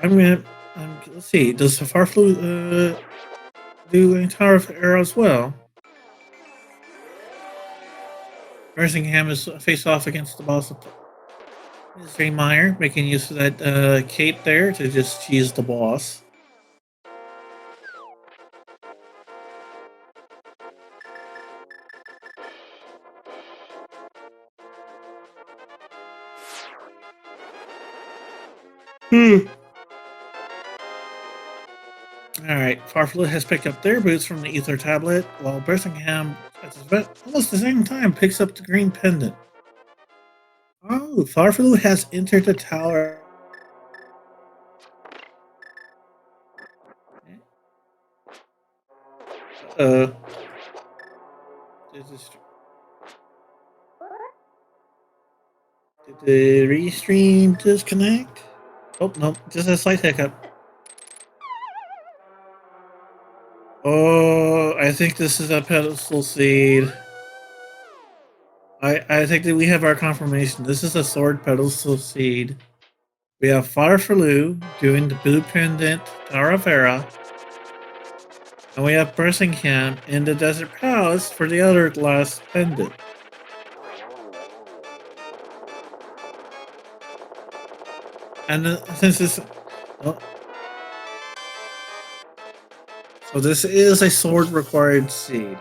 Let's see. Does Farfaloo do any Tower of Air as well? Birchingham is face off against the boss of Misery Mire, making use of that cape there to just cheese the boss. Alright, Farflu has picked up their boots from the ether tablet, while Birmingham, at almost the same time, picks up the green pendant. Oh, Farflu has entered the tower. Uh, did the restream disconnect? Oh, no, just a slight hiccup. Oh, I think this is a pedestal seed. I think that we have our confirmation. This is a sword pedestal seed. We have Farfelu doing the blue pendant Taravera. And we have Birmingham in the Desert Palace for the other glass pendant. And since this... Oh, so this is a sword required seed.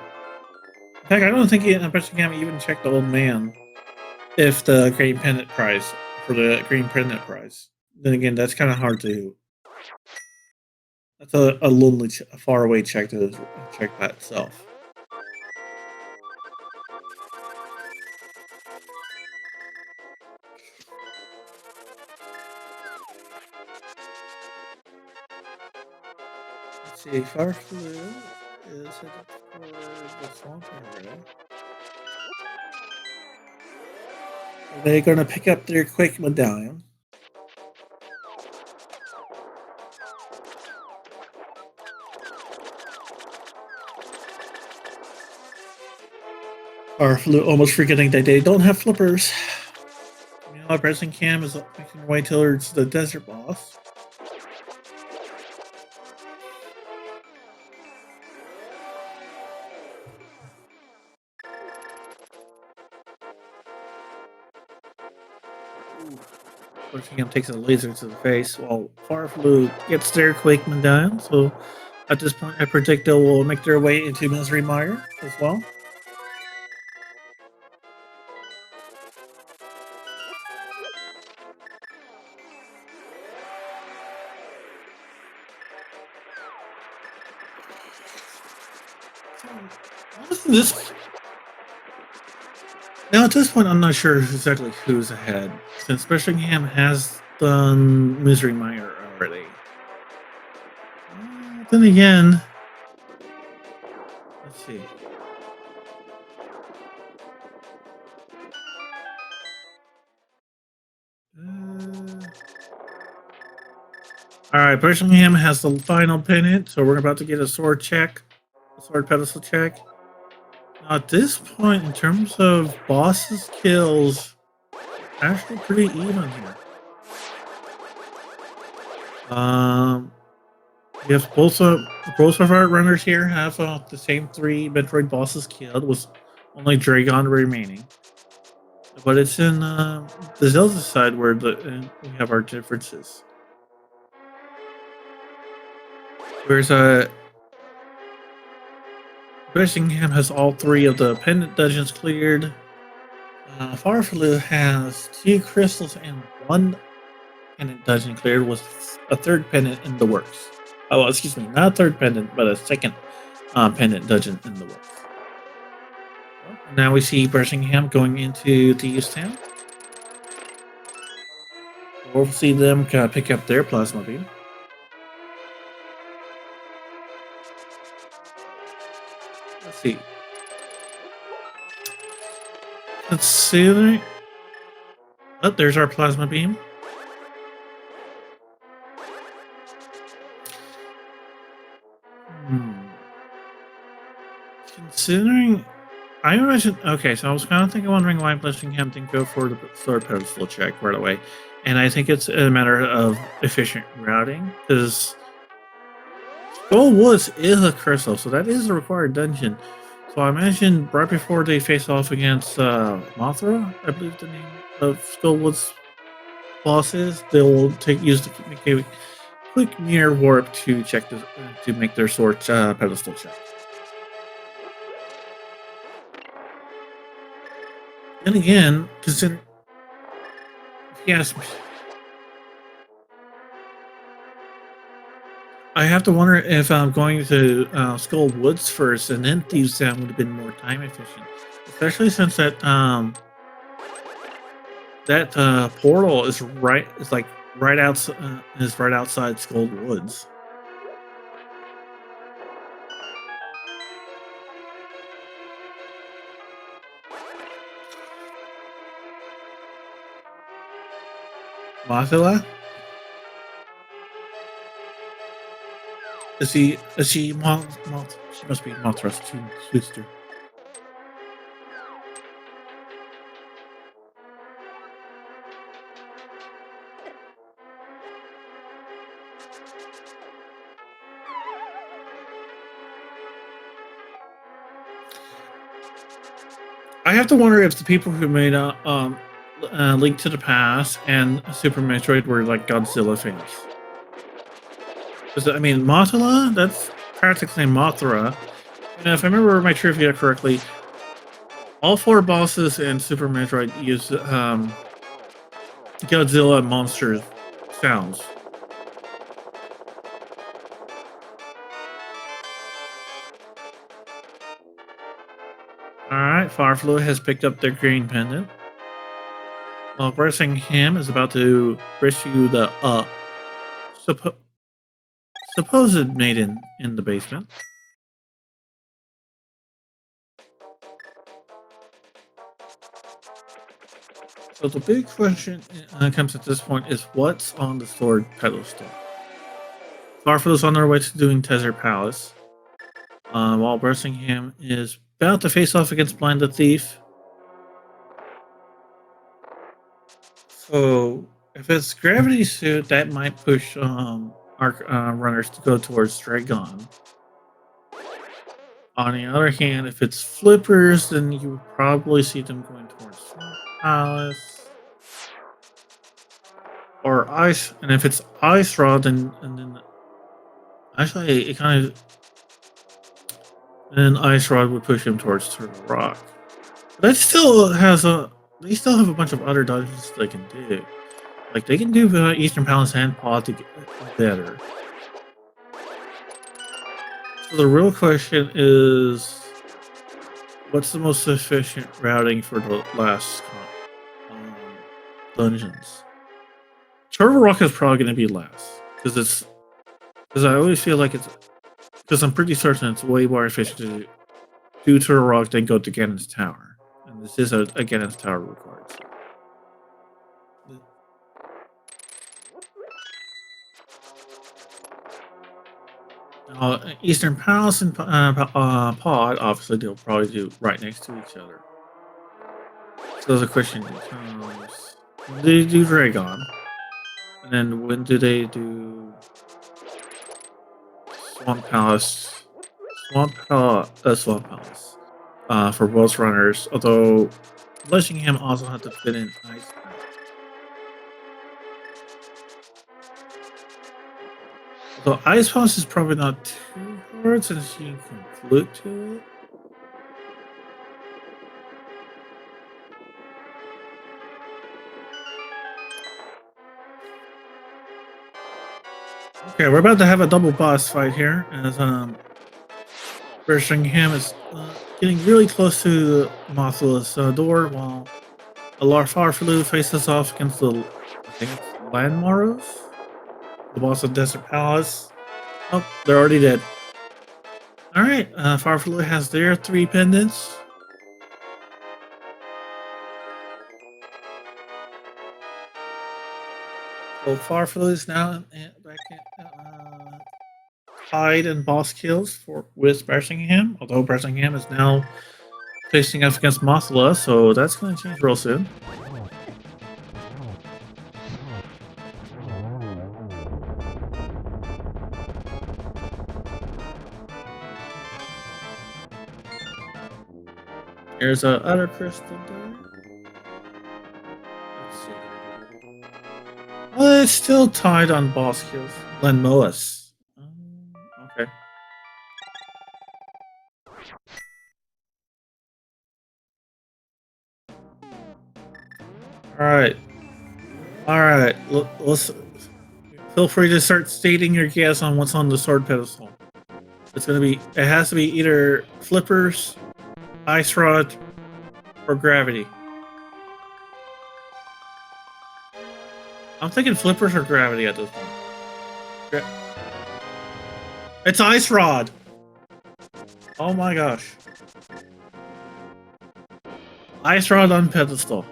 In fact, I don't think Birmingham even checked the old man if the green pendant prize for the green pendant prize. Then again, that's kind of hard to... That's a lonely, far away check to check by itself. Let's see, Farflu is headed for the swamp area. Are they going to pick up their quick medallion? Farflu almost forgetting that they don't have flippers. Meanwhile, President Cam is making her way towards the desert boss. Cam takes a laser to the face while Farflu gets their quick medallion. So at this point, I predict they will make their way into Misery Mire as well. Now, at this point, I'm not sure exactly who's ahead, since Birmingham has done Misery Mire already. Then again, let's see. Alright, Birmingham has the final pennant, so we're about to get a sword check, a sword pedestal check. Now, at this point, in terms of bosses' kills, actually pretty even here. Yes, both of our runners here have the same 3 Metroid bosses killed, with only Dragon remaining. But it's in the Zelda side where we have our differences. Whereas Birmingham has all 3 of the pendant dungeons cleared. Farflu has 2 crystals and 1 pendant dungeon cleared, with a 3rd pendant in the works. Oh, excuse me, not a 3rd pendant, but a 2nd pendant dungeon in the works. Now we see Birmingham going into Thieves Town. We'll see them pick up their plasma beam. Let's see. Let's see. Oh, there's our plasma beam. Considering, I imagine. Okay, so I was kind of wondering why Birmingham didn't go for the sword pedestal check right away, and I think it's a matter of efficient routing, because Skull Woods is a crystal, so that is a required dungeon. So I imagine right before they face off against Mothra, I believe the name of Skullwood's boss is, they'll use the quick mirror warp to check to make their sword pedestal check. And again, Yes. I have to wonder if going to Skull Woods first and then Thieves Town would have been more time efficient, especially since that portal is like right outside Skull Woods. Mothula? Is she Moth? She must be Mothra's sister. I have to wonder if the people who made Link to the Past and Super Metroid were like Godzilla fans. Because I mean, Mothula, that's practically Mothra. And if I remember my trivia correctly, all four bosses in Super Metroid use Godzilla monster sounds. Alright, Farflu has picked up their green pendant. While Bressingham is about to rescue the suppo- supposed maiden in the basement. So the big question comes at this point is what's on the sword pedestal? Farflu's on their way to doing Tether Palace, while Bressingham is about to face off against Blind the Thief. So if it's Gravity Suit, that might push our runners to go towards Dragon. On the other hand, if it's Flippers, then you would probably see them going towards Swamp Palace. Or Ice, and if it's Ice Rod, then actually it kind of then Ice Rod would push him towards Turtle Rock. That still has they still have a bunch of other dungeons they can do. Like they can do Eastern Palace and Pod to get better. So the real question is, what's the most efficient routing for the last um, dungeons? Turtle Rock is probably going to be last because I always feel like it's because I'm pretty certain it's way more efficient to do Turtle Rock than go to Ganon's Tower, and this is a Ganon's Tower required. Eastern Palace and Pod, obviously, they'll probably do right next to each other. So the question becomes, when do they do Dragon? And then when do they do Swamp Palace? Swamp Palace. For both runners, although Blushingham also had to fit in Ice Palace. So Ice Palace is probably not too hard since you can flute to it. Okay, we're about to have a double boss fight here as Brishingham is getting really close to Mothula's door while Alarfarfalu faces off against I think it's Landmaros, the boss of Desert Palace. Oh, they're already dead. Alright, Farfalu has their 3 pendants. So Farfalu is now back tied in boss kills with Bressingham, although Bressingham is now facing off against Mothula, so that's going to change real soon. There's a other crystal there. Let's see. Well, it's still tied on boss kills. Lenmoas. Okay. Alright. All right, let's feel free to start stating your guess on what's on the sword pedestal. It's gonna be. It has to be either flippers, ice rod, or gravity. I'm thinking flippers or gravity at this point. It's ice rod. Oh my gosh. Ice rod on pedestal.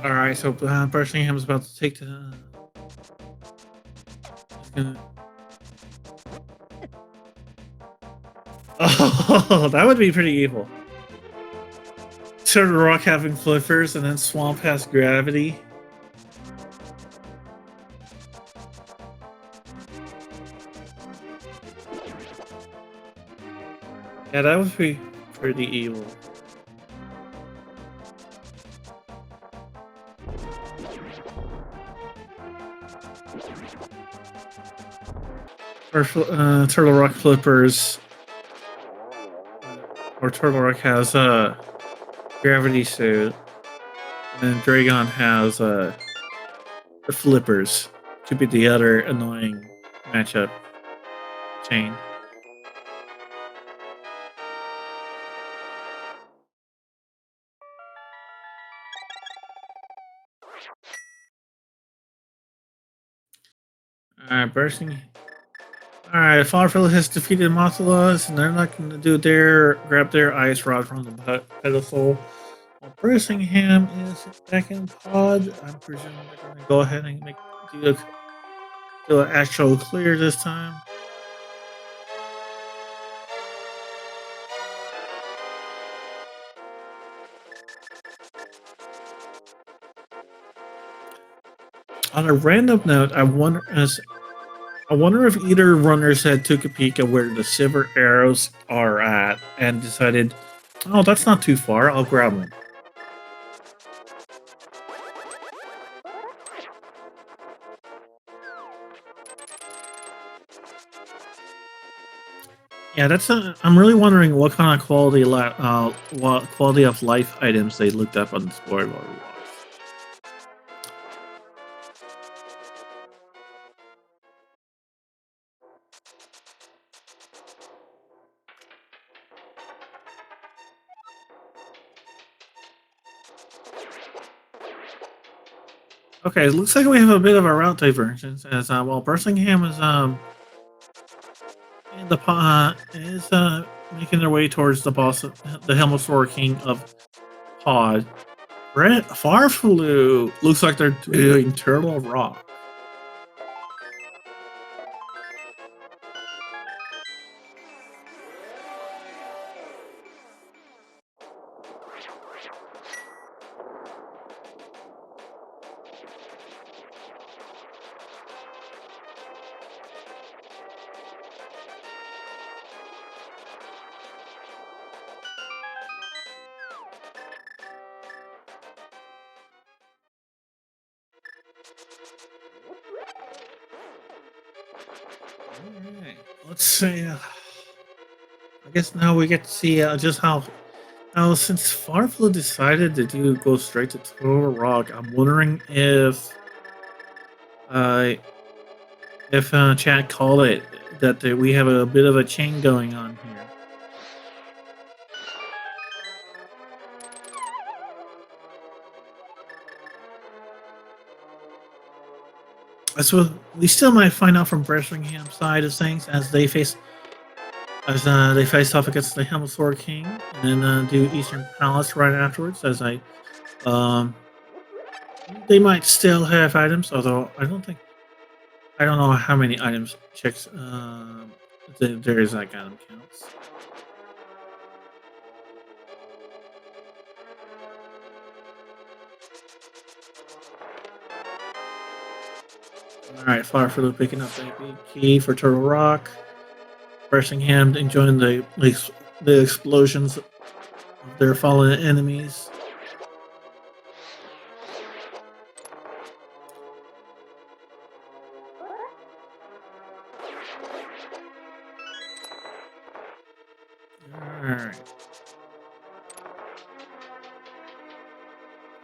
All right, so Birchingham's about to take the. Gonna... Oh, that would be pretty evil. Turtle Rock having flippers and then Swamp has gravity. Yeah, that would be pretty evil. Or Turtle Rock flippers, or Turtle Rock has a gravity suit, and then Dragon has the flippers. Could be the other annoying matchup chain. Alright, bursting. Alright, Farfield has defeated Mothalas, and they're not going to grab their ice rod from the pedestal. While Burstingham is back in pod, I'm presuming they're going to go ahead and do an actual clear this time. On a random note, I wonder if either runners had took a peek at where the silver arrows are at and decided, oh, that's not too far, I'll grab one. Yeah, I'm really wondering what kind of quality of life items they looked up on the spoiler logs. Okay, it looks like we have a bit of a route divergence as while Burstingham is making their way towards the boss, the Helmosaur King of Pod. Farflu looks like they're doing Turtle Rock. Alright, let's see. I guess now we get to see just how. Now, since Farflu decided to go straight to Turtle Rock, I'm wondering uh, if chat called it that we have a bit of a chain going on here. So we still might find out from Breshingham's side of things as they face off against the Helmosaur King, and then do Eastern Palace right afterwards. They might still have items, although I don't know how many items checks there is that item counts. Alright, Farflu picking up that big key for Turtle Rock. Burstingham enjoying the explosions of their fallen enemies. Alright.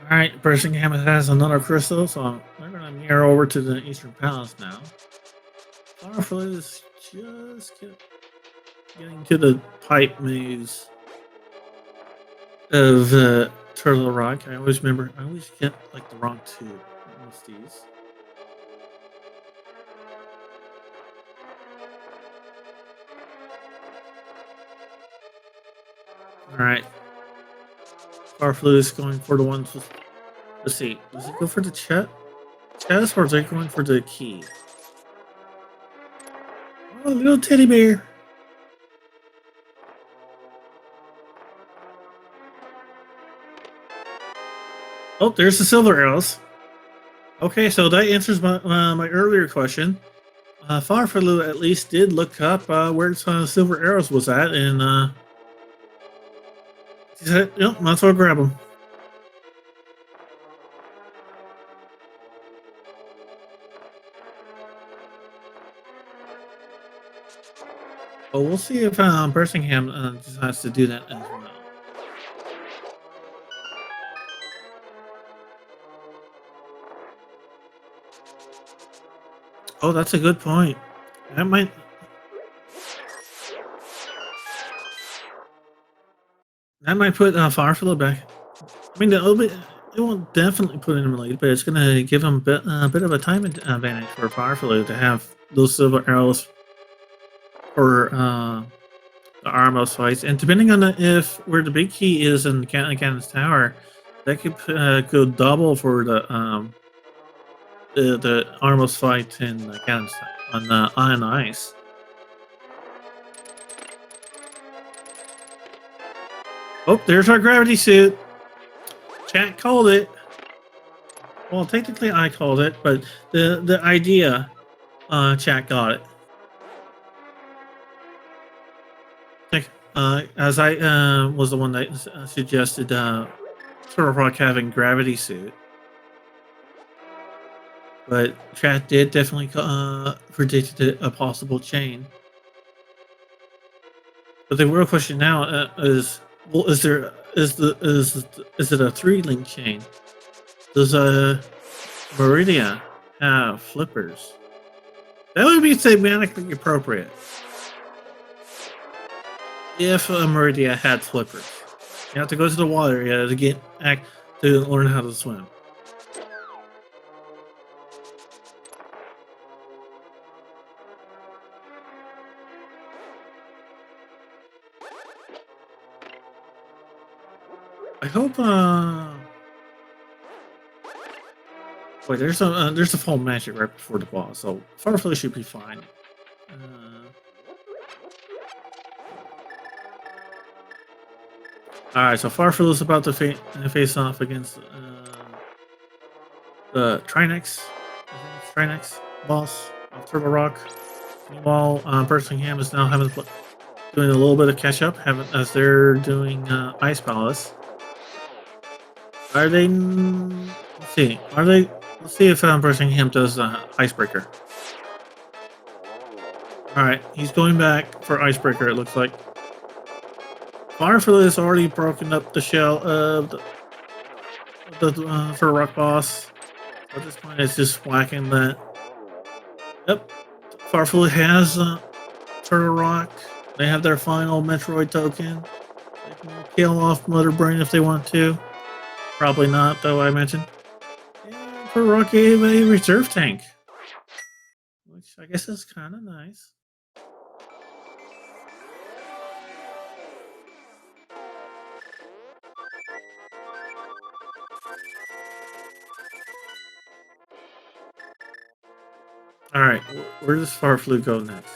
Alright, Birmingham has another crystal, so they're gonna mirror over to the Eastern Palace now. Firefly is just getting to the pipe maze of Turtle Rock. I always get like the wrong two most these. Alright. Farflu is going for the ones with. Let's see. Does it go for the chest or is it going for the key? Oh, little teddy bear. Oh, there's the silver arrows. Okay, so that answers my earlier question. Farfelu at least did look up where silver arrows was at, and he said, "Yep, might as well grab them." But we'll see if Birmingham decides to do that as well. Oh, that's a good point. That might put Farfelu back. I mean, it won't definitely put him in the lead, but it's going to give him a bit of a time advantage for Farfelu to have those silver arrows for the Armos fights. And depending on if where the big key is in Cannon's Tower, that could go double for the Armos fight in Cannon's on on ice. Oh, there's our gravity suit. Chat called it. Well, technically I called it, but the idea, chat got it. As I was the one that suggested Turtle Rock having gravity suit, but chat did definitely predicted a possible chain. But the real question now is, well, is it a 3-link chain? Does Meridia have flippers? That would be semantically appropriate if Meridia had flippers. You have to go to the water area to learn how to swim. I hope. Wait, there's a full magic right before the boss, so Firefly should be fine. All right, so Farfel is about to face off against the Trinex. I think it's Trinex boss of Turtle Rock. Meanwhile, Birmingham is now doing a little bit of catch up, as they're doing Ice Palace. Are they? Let's see. Are they? Let's see if Birmingham does Icebreaker. All right, he's going back for Icebreaker. It looks like. Firefly has already broken up the shell of the for Rock Boss. At this point, it's just whacking that. Yep, Firefly has Turtle Rock. They have their final Metroid token. They can kill off Mother Brain if they want to. Probably not, though, I mentioned. And Turtle Rock gave a reserve tank, which I guess is kind of nice. Alright, where does Farflu go next?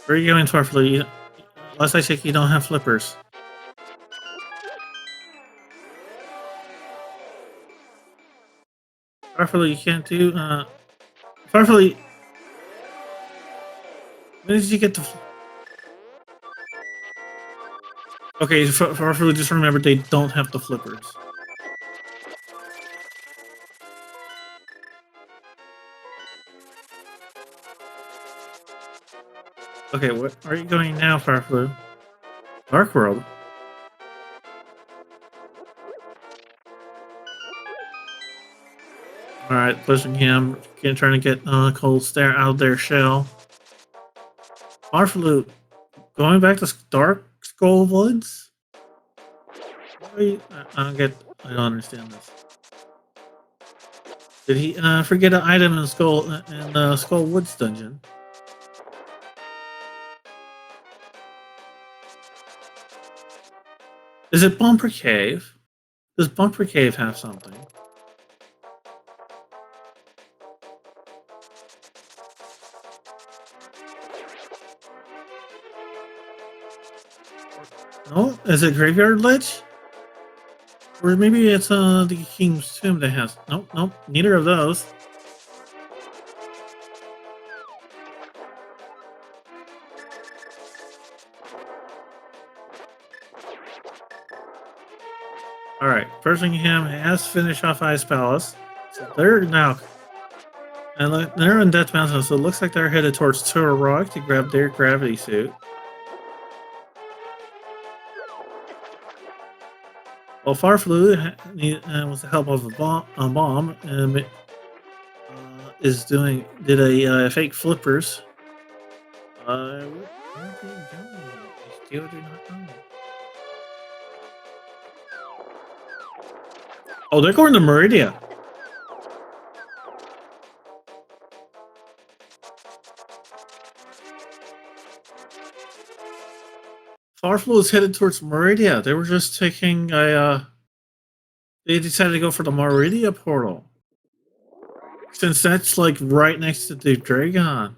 Where are you going, Farflu? Unless I think you don't have flippers. Farflu, you can't do, Farflu, when did you get the... Okay, Farflu, just remember they don't have the flippers. Okay, where are you going now, Farflu? Dark World. All right, pushing him, trying to get Cold Stare out of their shell. Farflu, going back to Dark Skull Woods. I don't get. I don't understand this. Did he forget an item in Skull Woods dungeon? Is it Bumper Cave? Does Bumper Cave have something? No? Is it Graveyard Lich? Or maybe it's the King's Tomb that has. Nope, nope, neither of those. Alright, Birmingham has finished off Ice Palace. So they're now. And they're in Death Mountain, so it looks like they're headed towards Turtle Rock to grab their gravity suit. Well, Farflu with the help of a bomb did a fake flippers. Where are they going? I still do not know. Oh, they're going to Meridia. Farflu is headed towards Meridia. They were just taking a. They decided to go for the Meridia portal. Since that's like right next to the Dragon.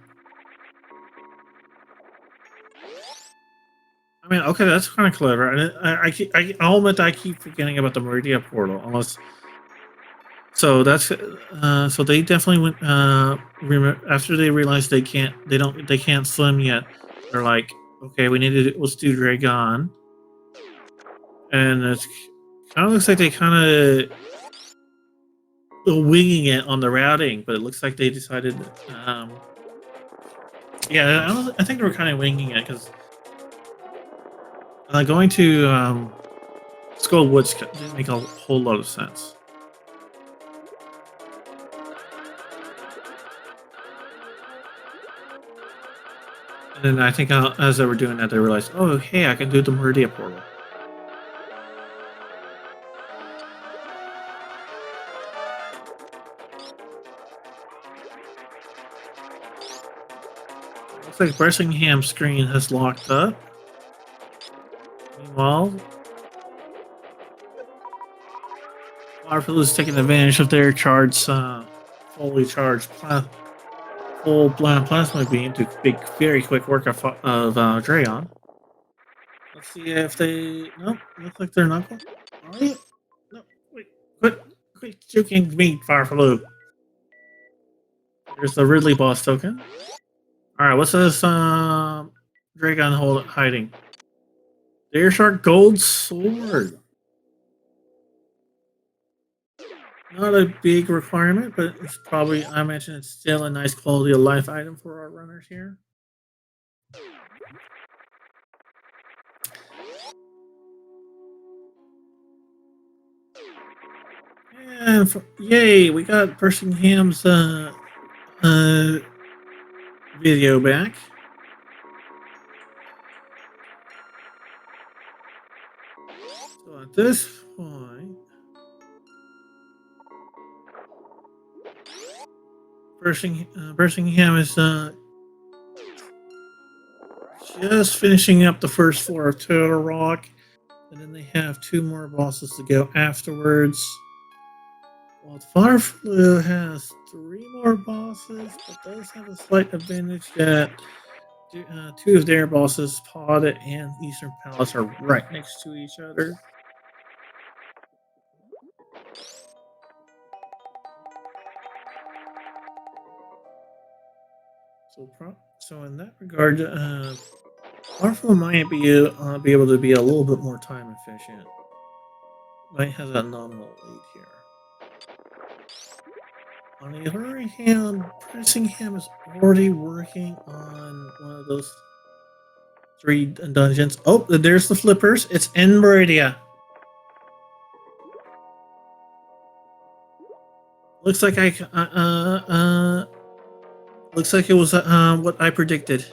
I mean, okay, that's kind of clever. And I'll admit I keep forgetting about the Meridia portal. Unless, so that's so they definitely went. After they realized they can't swim yet. They're like, okay, let's do Dragon. And it's kind of looks like they kind of winging it on the routing, but it looks like they decided. Yeah, I think they were kind of winging it because going to Skull Woods didn't make a whole lot of sense. And then I think as they were doing that, they realized, oh, hey, I can do the Meridia portal. Looks like Bressingham's screen has locked up. Meanwhile, Farflu is taking advantage of their fully charged full plasma beam to make very quick work of Drayon. Let's see if they. Nope, looks like they're not going. Are you? No, wait, quit juking me, Farflu. There's the Ridley boss token. Alright, what's this Dragon hiding? Deer Shark Gold Sword. Not a big requirement, but it's probably, I mentioned it's still a nice quality of life item for our runners here. And yay, we got Birchingham's video back. So at this point, Birchingham is just finishing up the first floor of Turtle Rock, and then they have 2 more bosses to go afterwards. While Farflu has 3 more bosses, but does have a slight advantage that 2 of their bosses, Pod and Eastern Palace, are right next to each other. So in that regard, Farflu might be able to be a little bit more time efficient. Might have a nominal lead here. On the other hand, Pressingham is already working on one of those 3 dungeons. Oh, there's the flippers. It's in Meridia. Looks like looks like it was what I predicted.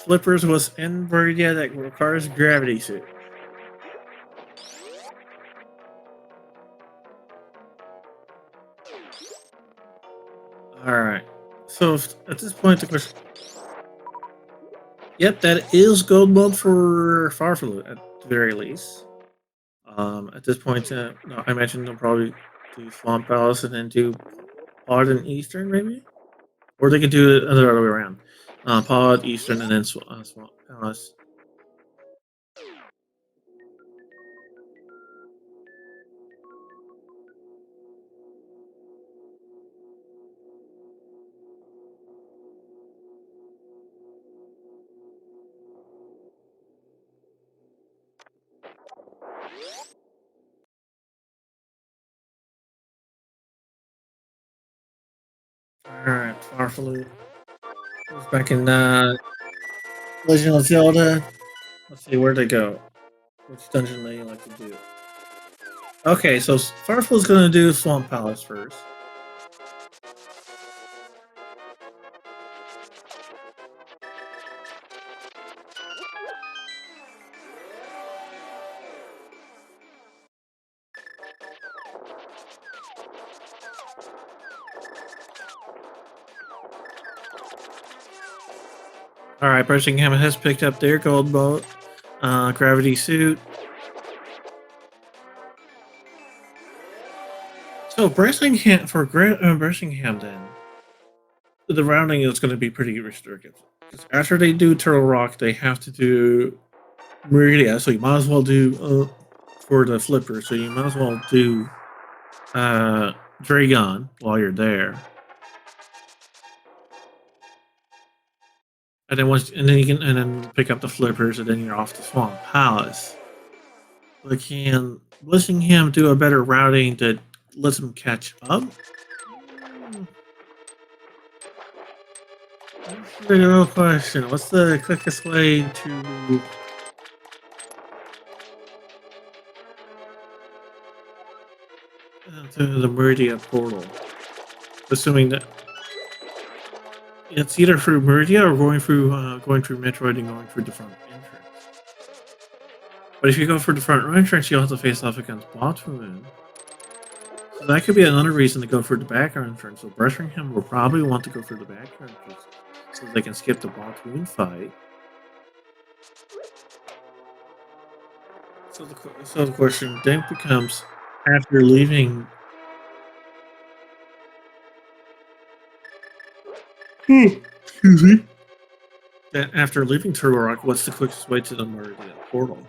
Flippers was in Meridia that requires gravity suit. All right. So at this point, the question. Yep, that is gold mode for Farfalu at the very least. At this point, no, I imagine they'll probably do Swamp Palace and then do Pod and Eastern, maybe, or they could do it the other way around. Pod, Eastern, and then Swamp Palace. Alright, Farfalu. Goes back in Legend of Zelda. Let's see, where'd they go? Which dungeon they like to do? Okay, so Farfalu's gonna do Swamp Palace first. Alright, Brissingham has picked up their gold boat. Gravity suit. So Brissingham, for Brissingham then, the rounding is going to be pretty restrictive. Because after they do Turtle Rock, they have to do Meridia, so you might as well do for the flipper, so you might as well do Dragon while you're there. And then and then pick up the flippers, and then you're off to Swamp Palace. But can Blissingham do a better routing that lets him catch up? That's the real question. What's the quickest way to the Meridia portal? Assuming that it's either through Meridia or going through Metroid and going through the front entrance. But if you go for the front entrance, you'll have to face off against Botwoon. So that could be another reason to go for the back entrance. So Brissingham will probably want to go for the back entrance so they can skip the Botwoon fight. So the question then becomes, after leaving. Excuse me. That after leaving Turtle Rock, what's the quickest way to the Meridia portal?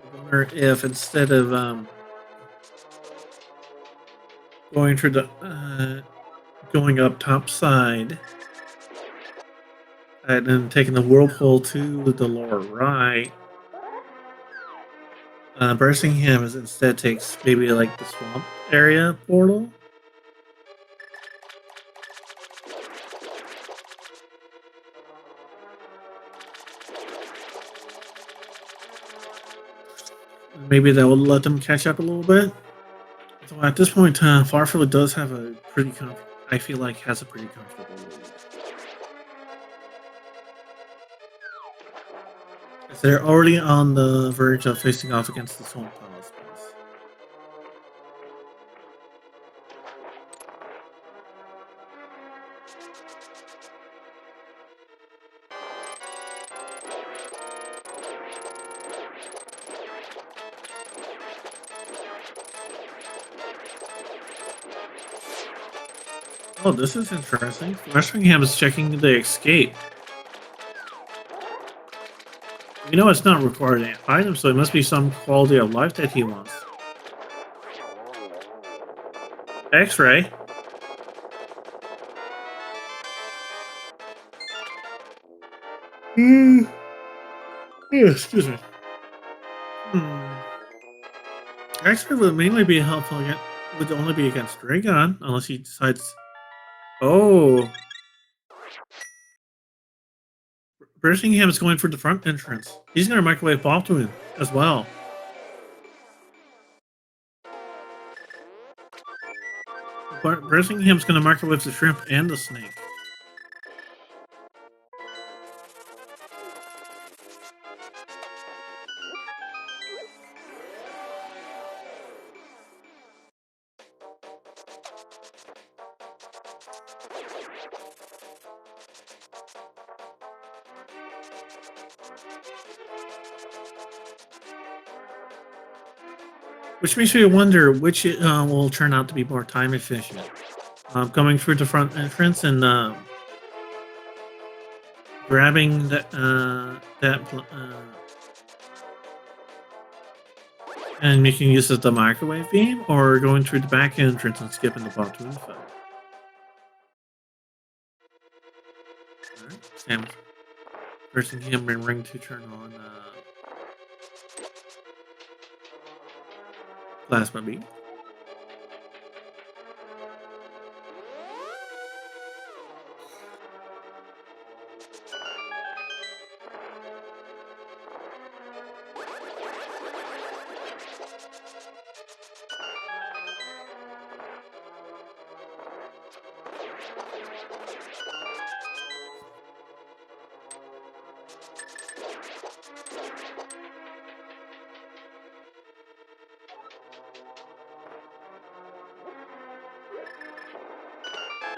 I wonder if instead of going through the going up top side and then taking the whirlpool to the lower right, Brissingham instead takes maybe like the swamp area portal. Maybe that will let them catch up a little bit. So at this point, Farfield does have a pretty I feel like has a pretty comfortable lead. They're already on the verge of facing off against the Swamp Palace boss. Oh, this is interesting. Westeringham is checking the escape. You know it's not required an item, so it must be some quality of life that he wants. X-ray. Mm, yeah, excuse me. Hmm. Actually, would mainly be helpful again. Would only be against Dragon, unless he decides. Oh, Birmingham is going for the front entrance. He's going to microwave Baltoon as well. Birmingham's going to microwave the shrimp and the snake. Which makes me wonder which will turn out to be more time efficient. Going through the front entrance and grabbing and making use of the microwave beam, or going through the back entrance and skipping the Baltoon fight. Alright, Sam's forcing him and ring to turn on plasma beam.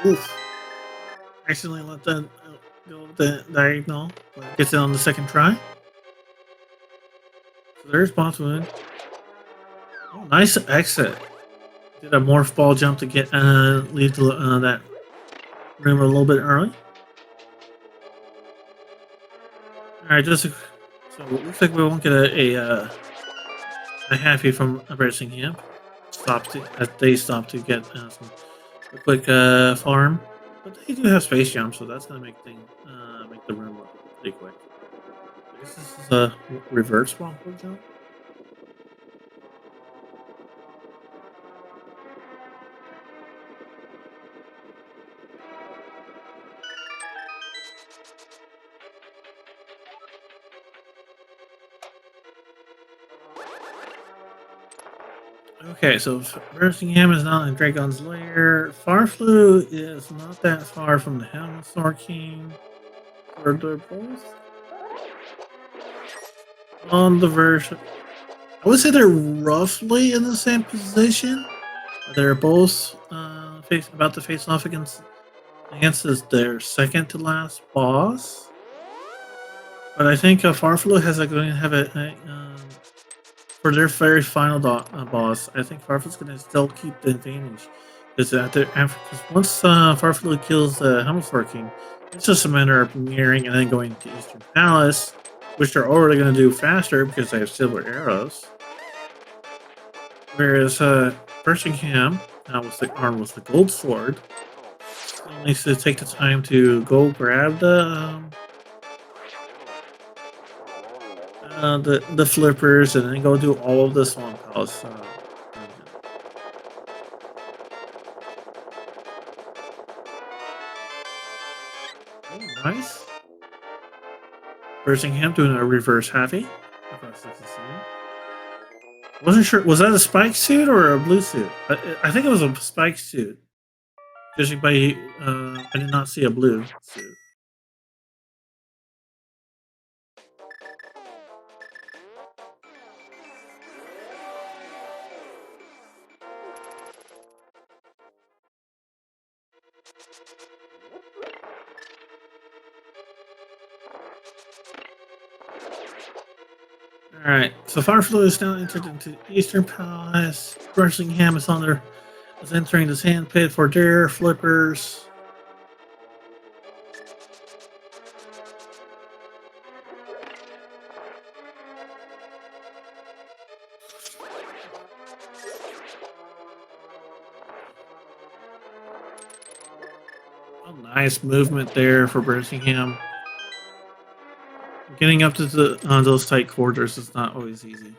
Oof. Accidentally let that go with the diagonal, but gets it on the second try. So there's Baltoon. Oh, nice exit. Did a morph ball jump to get leave that room a little bit early. All right, just so it looks like we won't get a happy from embracing him. They stop to get a quick farm, but they do have space jump, so that's gonna make the room look pretty quick. I guess this is a reverse swamp jump. Okay, so Birmingham is not in Dragon's Lair. Farflu is not that far from the Helmsor King. Or they're both on the version. I would say they're roughly in the same position. They're both about to face off against their second to last boss. But I think Farflu has going to have for their very final boss. I think Farflu's going to still keep the advantage because once Farflu kills the Helmsor King, it's just a matter of mirroring and then going to Eastern Palace, which they're already going to do faster because they have silver arrows. Whereas Birmingham, with the arm with the gold sword, still needs to take the time to go grab the flippers and then go do all of the swamp house. Oh, nice. Birmingham doing a reverse heavy. Wasn't sure. Was that a spike suit or a blue suit? I think it was a spike suit. Judging by, I did not see a blue suit. All right. So Farflu is now entered into Eastern Palace. Birmingham is entering the sand pit for their flippers. Oh, nice movement there for Birmingham. Getting up to those tight quarters is not always easy.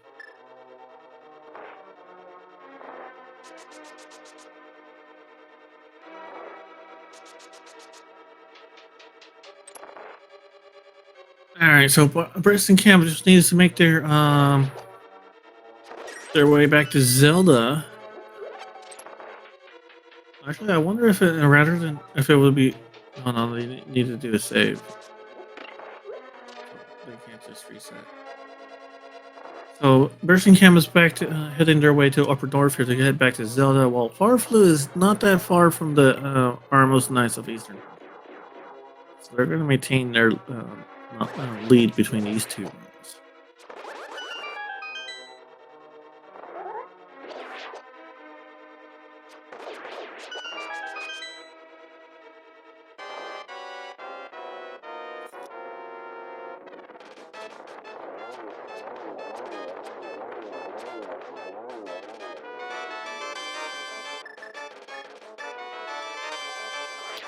All right, so Brest and Cam just needs to make their way back to Zelda. Actually, I wonder if it rather than if it would be. Oh no, they need to do a save. They can't just reset. So Brest and Cam is back to heading their way to Upper Norfair to head back to Zelda, while Farflu is not that far from the Armos Knights of Eastern. So they're going to maintain their lead between these two rooms.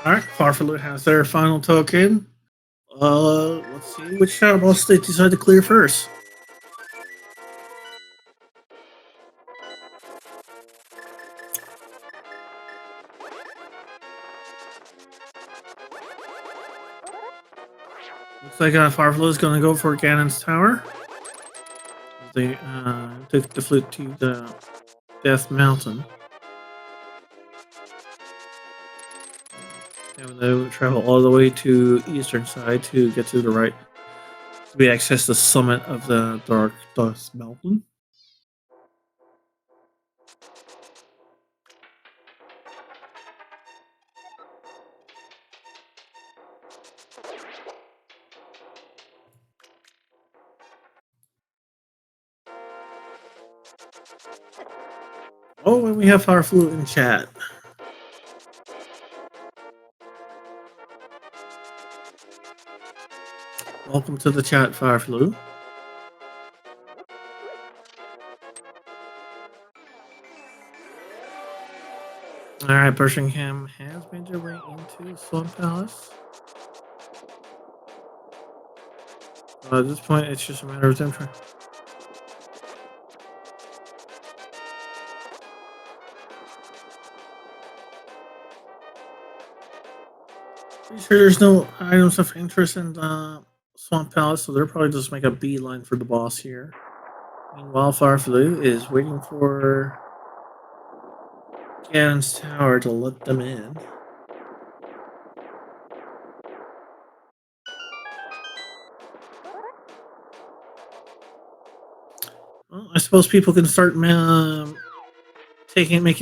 All right, Farfalu has their final token. Let's see which boss they decide to clear first. Looks like Farfalu is going to go for Ganon's Tower. They took the flute to the Death Mountain. And they would travel all the way to eastern side to get to the right to access the summit of the Dark Dust Mountain. Oh, and we have Farflu in chat. Welcome to the chat, Farflu. Alright, Birchingham has made their way into Swamp Palace. At this point, it's just a matter of them trying. Pretty sure there's no items of interest in the Swamp Palace, so they'll probably just make a beeline for the boss here. Meanwhile, Farflu is waiting for Ganon's Tower to let them in. Well, I suppose people can start making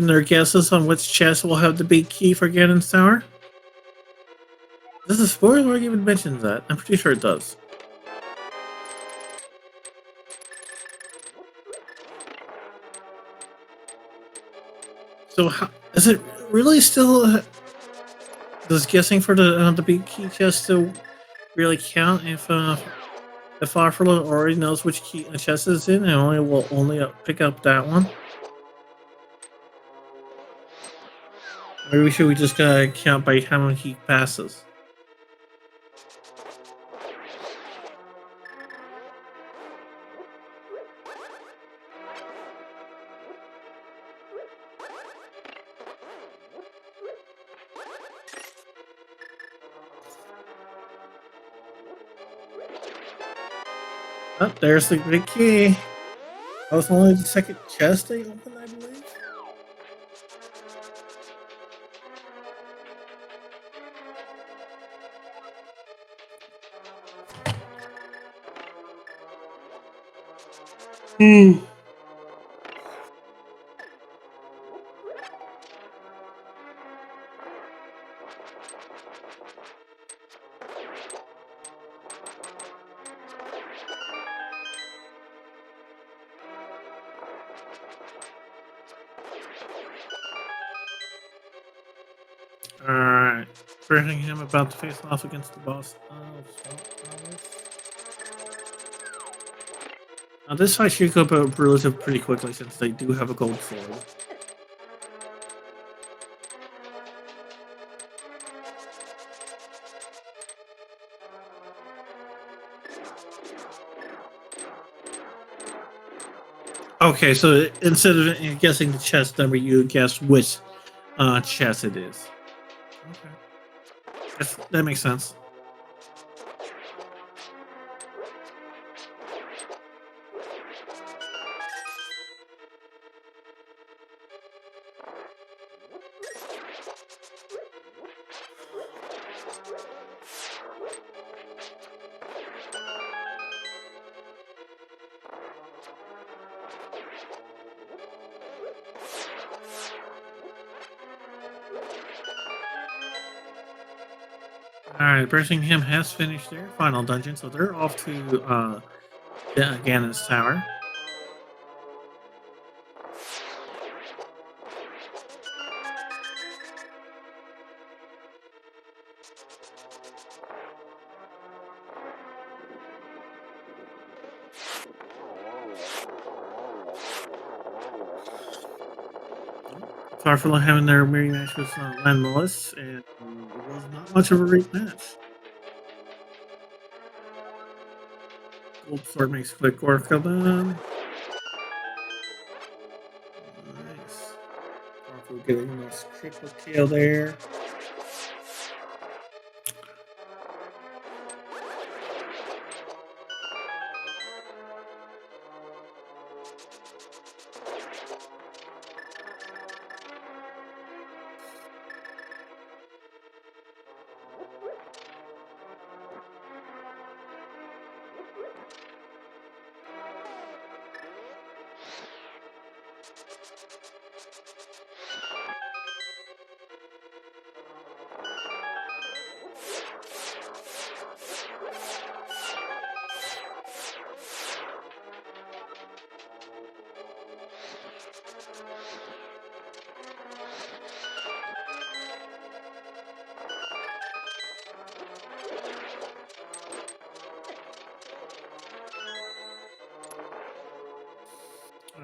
their guesses on which chest will have the big key for Ganon's Tower. Does the spoiler even mention that? I'm pretty sure it does. So, is it really still? Does guessing for the big key chest still really count if Farfalla already knows which key a chest is in and will only pick up that one? Maybe should we just count by how many he passes? Oh, there's the big key. That was only the second chest they opened, I believe. Alright. Birmingham about to face off against the boss of Swamp Palace. Now this fight should go about relative pretty quickly since they do have a gold sword. Okay, so instead of guessing the chest number, you guess which chest it is. Okay, that makes sense. All right, Birmingham has finished their final dungeon, so they're off to Ganon's Tower. Farfelo having their mirror match with Len Lewis, and it was not much of a great match. Gold Sword makes quick work of them. Nice. Farfelo getting a nice triple kill there.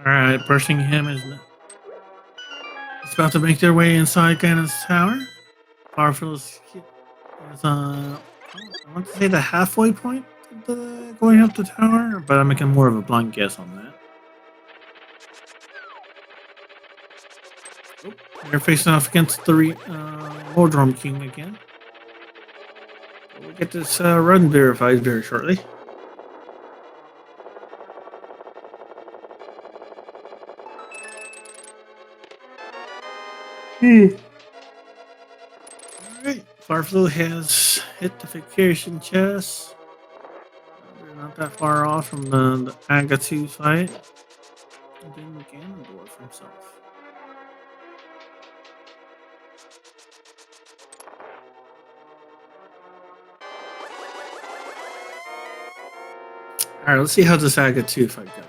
Alright, Birmingham is about to make their way inside Ganon's Tower. Farfel's is I want to say the halfway point of going up the tower, but I'm making more of a blind guess on that. Oh, they're facing off against the Lordrum King again. We'll get this run verified very shortly. Alright, Farflu has hit the vacation chest. They're not that far off from the Agatu fight. And then Ganondorf himself. Alright, let's see how this Agatu fight goes.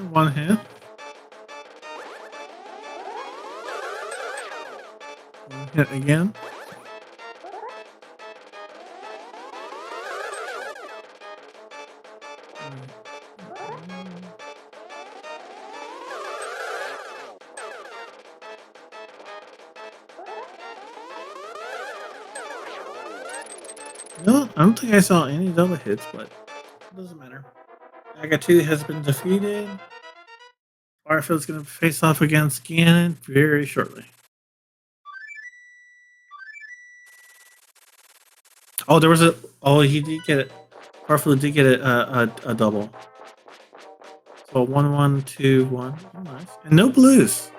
One hit. One hit again. No, I don't think I saw any double hits, but it doesn't matter. Agatu has been defeated. Farfield's going to face off against Ganon very shortly. Oh, there was a. Oh, he did get it. Farfield did get a double. So 1, 1, 2, 1. Oh, nice. And no blues.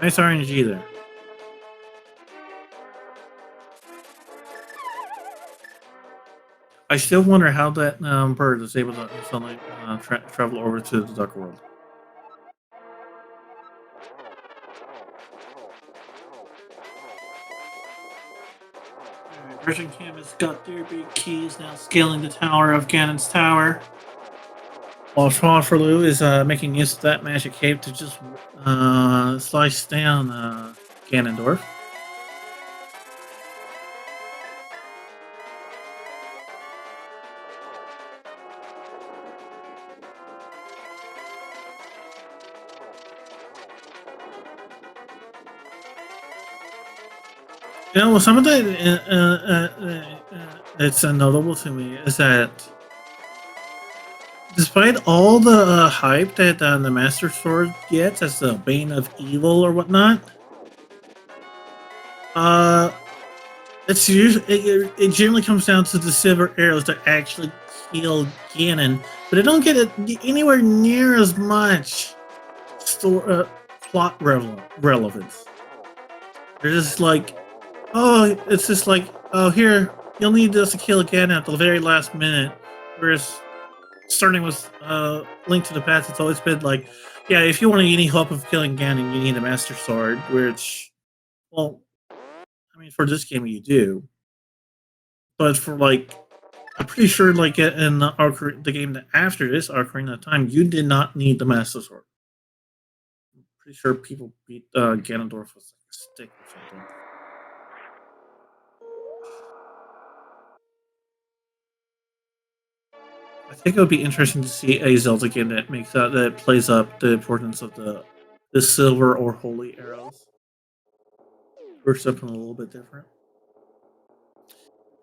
Nice RNG there. I still wonder how that bird is able to suddenly travel over to the Duck World. Virgin Cam has got their big keys now, scaling the tower of Ganon's Tower. While Farfelu is making use of that magic cape to just slice down Ganondorf. You know, some of that it's notable to me is that Despite all the hype that the Master Sword gets as the bane of evil or whatnot, uh, it's usually it generally comes down to the silver arrows that actually kill Ganon, but they don't get it anywhere near as much plot relevance. They're just like, oh, it's just like, oh, here you'll need this to kill Ganon at the very last minute, whereas starting with Link to the Past, it's always been like, yeah, if you want any hope of killing Ganon, you need a Master Sword, which, well, I mean, for this game you do, but for like, I'm pretty sure like in the game that after this Ocarina of Time, you did not need the Master Sword. I'm pretty sure people beat Ganondorf with like a stick or something. I think it would be interesting to see a Zelda game that that plays up the importance of the silver or holy arrows, or something a little bit different.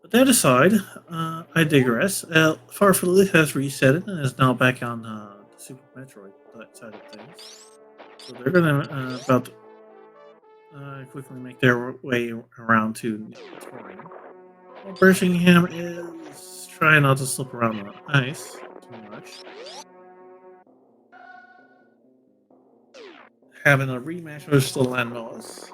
But that aside, I digress. Farfetch'd has reset it and is now back on the Super Metroid side of things. So they're gonna about to, quickly make their way around to Victoria. While Birchingham is trying not to slip around the ice too much. Having a rematch with the Landmills.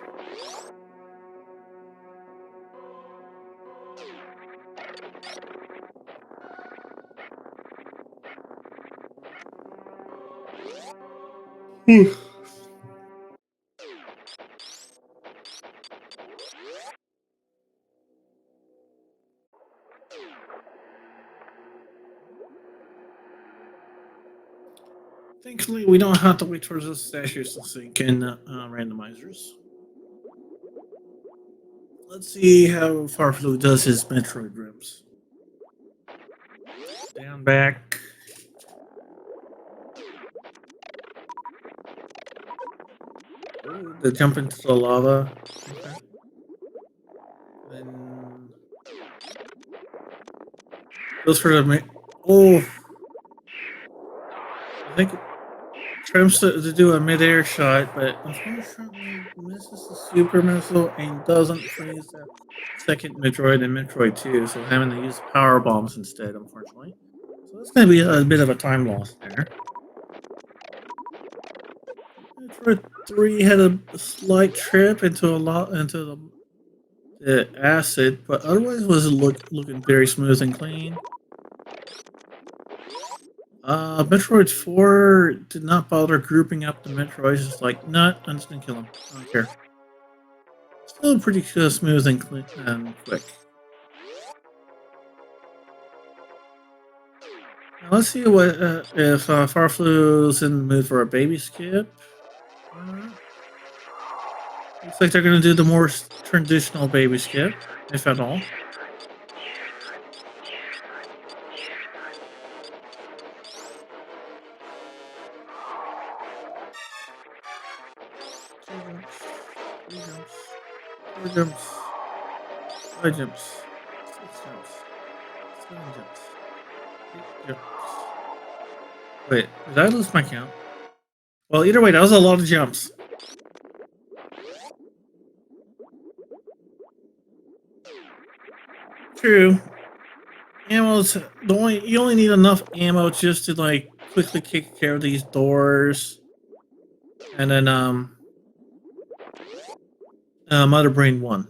Thankfully, we don't have to wait for the statues to sink in randomizers. Let's see how Farflu does his Metroid rooms. Down, back. Ooh, the jump into the lava. Okay. Then goes for the. Oh, I think attempts to do a mid-air shot, but unfortunately misses the super missile and doesn't freeze the second Metroid and Metroid 2, so having to use power bombs instead, unfortunately. So that's going to be a bit of a time loss there. Metroid 3 had a slight trip into the acid, but otherwise was looking very smooth and clean. Metroid 4 did not bother grouping up the Metroids. Just like, nah, I'm just gonna kill him. I don't care. Still pretty smooth and clean and quick. Now let's see what if Farflu's in the mood for a baby skip. Looks like they're gonna do the more traditional baby skip, if at all. Four jumps, 5 jumps, 6 jumps, 7 jumps, 8 jumps. Wait, did I lose my count? Well, either way, that was a lot of jumps. True. Ammo's you only need enough ammo just to like quickly kick care of these doors, and then Mother Brain 1.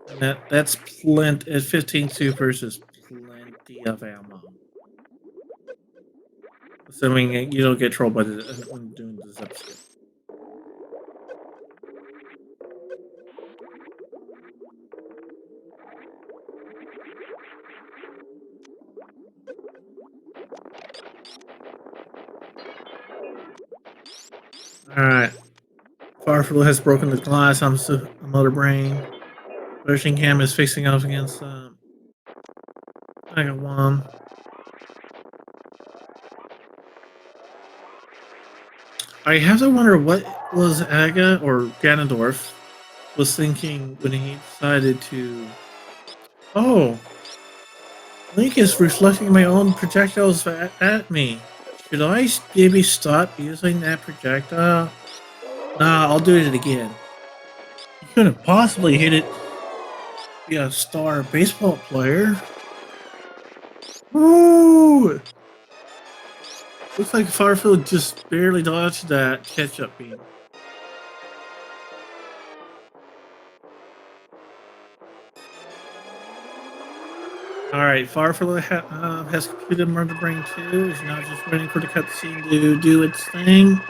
And that's plenty at 15 supers is plenty of ammo. Assuming you don't get trolled by when doing this episode. Alright. Farflu has broken the glass on Mother Brain. Birchingham is facing off against Mega One. I have to wonder what was Aga or Ganondorf was thinking when he decided to. Oh, Link is reflecting my own projectiles at me. Should I maybe stop using that projectile? Nah, I'll do it again. You couldn't possibly hit it. Be a star baseball player. Woo! Looks like Farfield just barely dodged that ketchup beam. Alright, Farfield has completed Murder Brain 2. Is now just waiting for the cutscene to do its thing.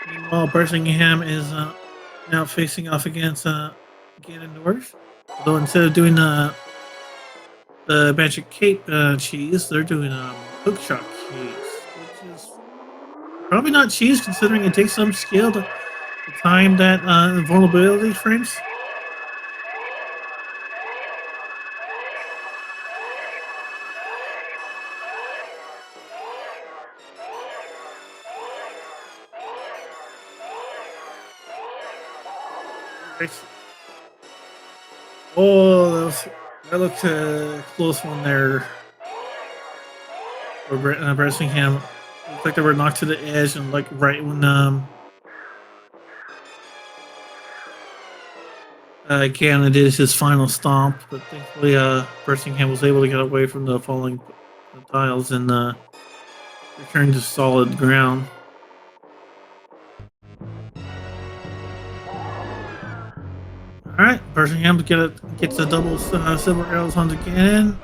Meanwhile, Birmingham is now facing off against Ganondorf. Although instead of doing the magic cape cheese, they're doing hookshot cheese, which is probably not cheese considering it takes some skill to time that vulnerability frames. Oh, that looked a close one there. For Bressingham. Looked like they were knocked to the edge, and like right when Gannon did his final stomp, but thankfully Bressingham was able to get away from the falling tiles and return to solid ground. Alright, Birmingham gets a double silver arrows onto Ganon.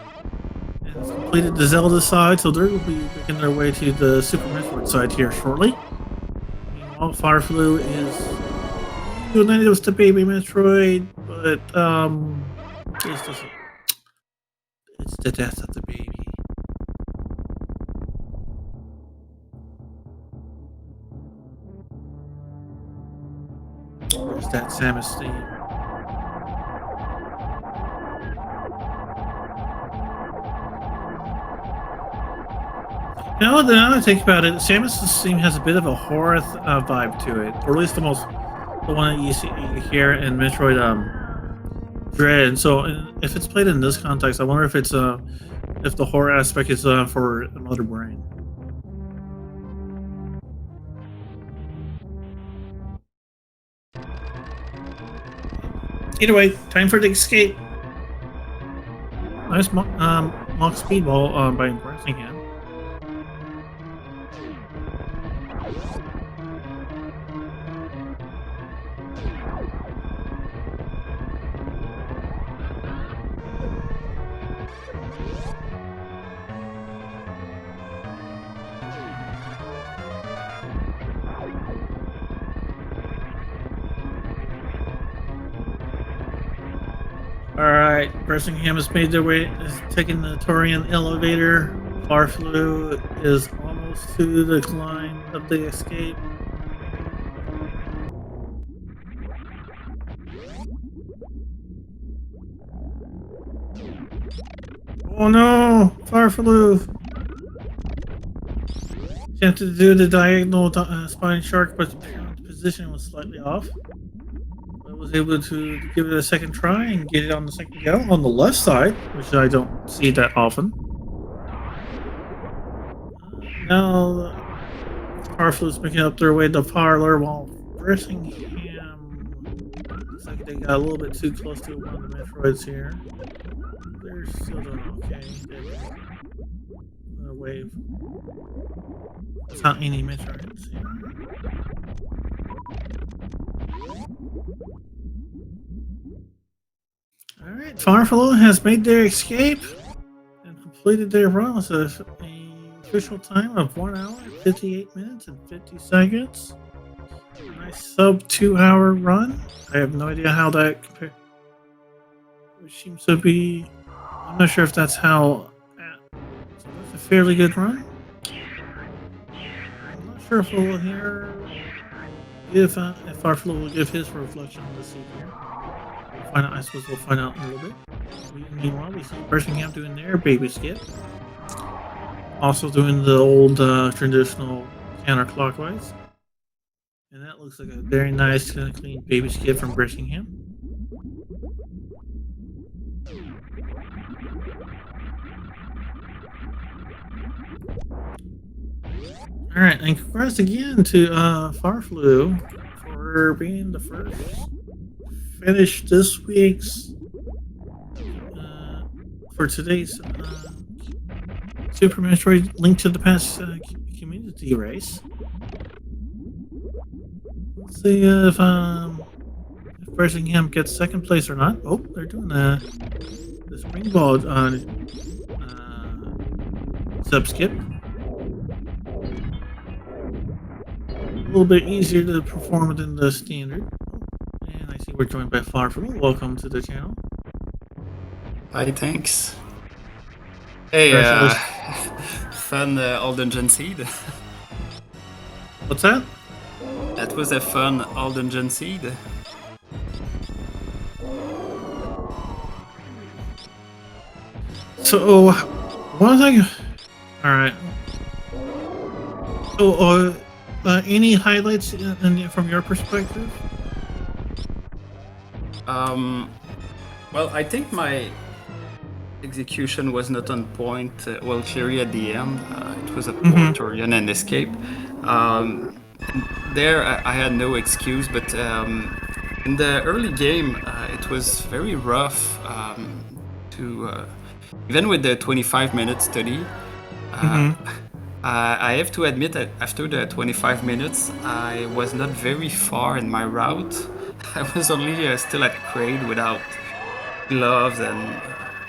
And it's completed the Zelda side, so they'll be making their way to the Super Metroid side here shortly. Meanwhile, Fireflu is united with the baby Metroid, but it's the death of the baby. There's that Samus theme. Now that I think about it, Samus' theme has a bit of a horror vibe to it, or at least the one that you hear in Metroid Dread. So if it's played in this context, I wonder if it's if the horror aspect is for Mother Brain. Either way, time for the escape. Nice mock speedball by Bressingham. Alright, Bressingham has made their way, is taking the Torian elevator. Farflu is almost to the line of the escape. Oh no! Farflu! Attempted to do the diagonal spine shark, but the position was slightly off. Was able to give it a second try and get it on the second go on the left side, which I don't see that often. Now, Farflu's making up their way to the parlor while Bressingham looks like they got a little bit too close to one of the Metroids here. They're still doing okay. A wave. It's not any Metroids here. Alright, Farflu has made their escape and completed their run with an official time of 1 hour, 58 minutes, and 50 seconds. A nice sub 2 hour run. I have no idea how that compares. Which seems to be. I'm not sure if that's how. So that's a fairly good run. I'm not sure if we'll hear. If Farflu will give his reflection on the scene here. I suppose we'll find out in a little bit. Meanwhile, we see Birmingham doing their baby skip. Also doing the old traditional counterclockwise. And that looks like a very nice, clean baby skip from Birmingham. All right, and congrats again to Farflu for being the first finish this week's uh, for today's Super Metroid Link to the Past community race. Let's see if Birmingham gets second place or not. Oh, they're doing the spring ball sub skip. A little bit easier to perform than the standard. Oh, and I see we're joined by Farflu. Welcome to the channel. Hi, thanks. Hey, Congratulations. fun All Dungeon Seed. What's that? That was a fun All Dungeon Seed. So, one thing. All right. So, any highlights from your perspective? Well, I think my execution was not on point. Well, clearly at the end, it was a poor Torian and escape. There, I had no excuse, but in the early game, it was very rough to even with the 25-minute study. I have to admit that after the 25 minutes, I was not very far in my route. I was only still at Crade without gloves, and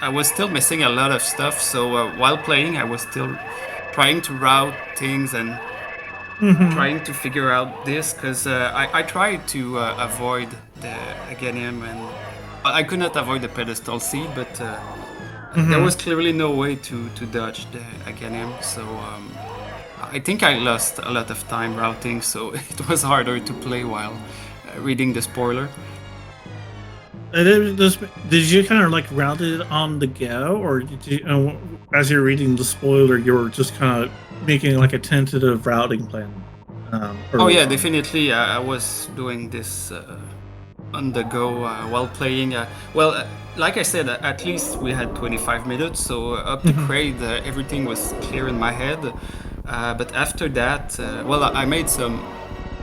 I was still missing a lot of stuff. So while playing, I was still trying to route things and trying to figure out this, because I tried to avoid the Aghanim, and I could not avoid the pedestal seed, but there was clearly no way to dodge the Aghanim. So I think I lost a lot of time routing, so it was harder to play while reading the spoiler. Did you kind of like route it on the go, or did you, as you're reading the spoiler, you were just kind of making like a tentative routing plan? Oh yeah, definitely. I was doing this on the go while playing. Like I said, at least we had 25 minutes, so up to Crade, everything was clear in my head. But after that, I made some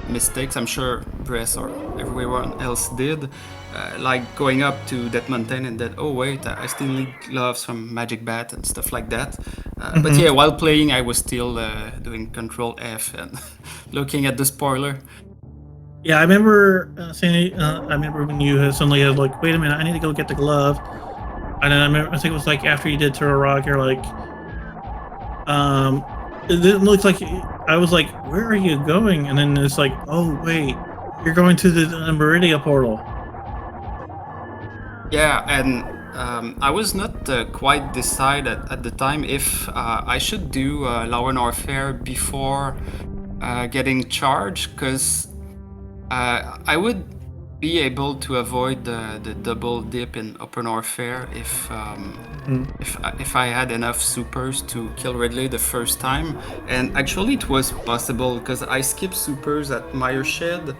mistakes. I'm sure Bress or everyone else did. Like going up to that mountain and that, oh wait, I still need gloves from Magic Bat and stuff like that. But yeah, while playing, I was still doing Control F and looking at the spoiler. Yeah, I remember saying. I remember when you suddenly had like, wait a minute, I need to go get the glove. And then I think it was like after you did Turtle Rock, you're like, it looks like I was like, where are you going? And then it's like, oh wait, you're going to the Meridia portal. Yeah, and I was not quite decided at the time if I should do Lower Norfair before getting charged, because I would be able to avoid the double dip in Upper Norfair if I had enough supers to kill Ridley the first time. And actually it was possible, because I skipped supers at Meyer Shed.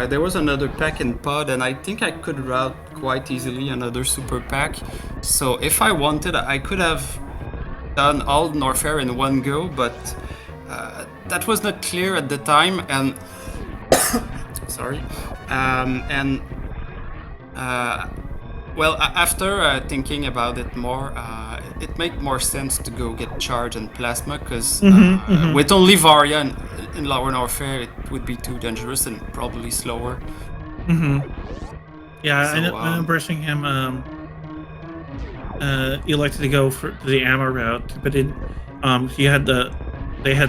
There was another pack in Pod, and I think I could route quite easily another super pack. So if I wanted, I could have done all Norfair in one go, but that was not clear at the time. And sorry. After thinking about it more, it made more sense to go get Charge and Plasma, because with only Varia in Lower Norfair, it would be too dangerous and probably slower. Yeah, so, I know Birmingham elected to go for the ammo route, but they had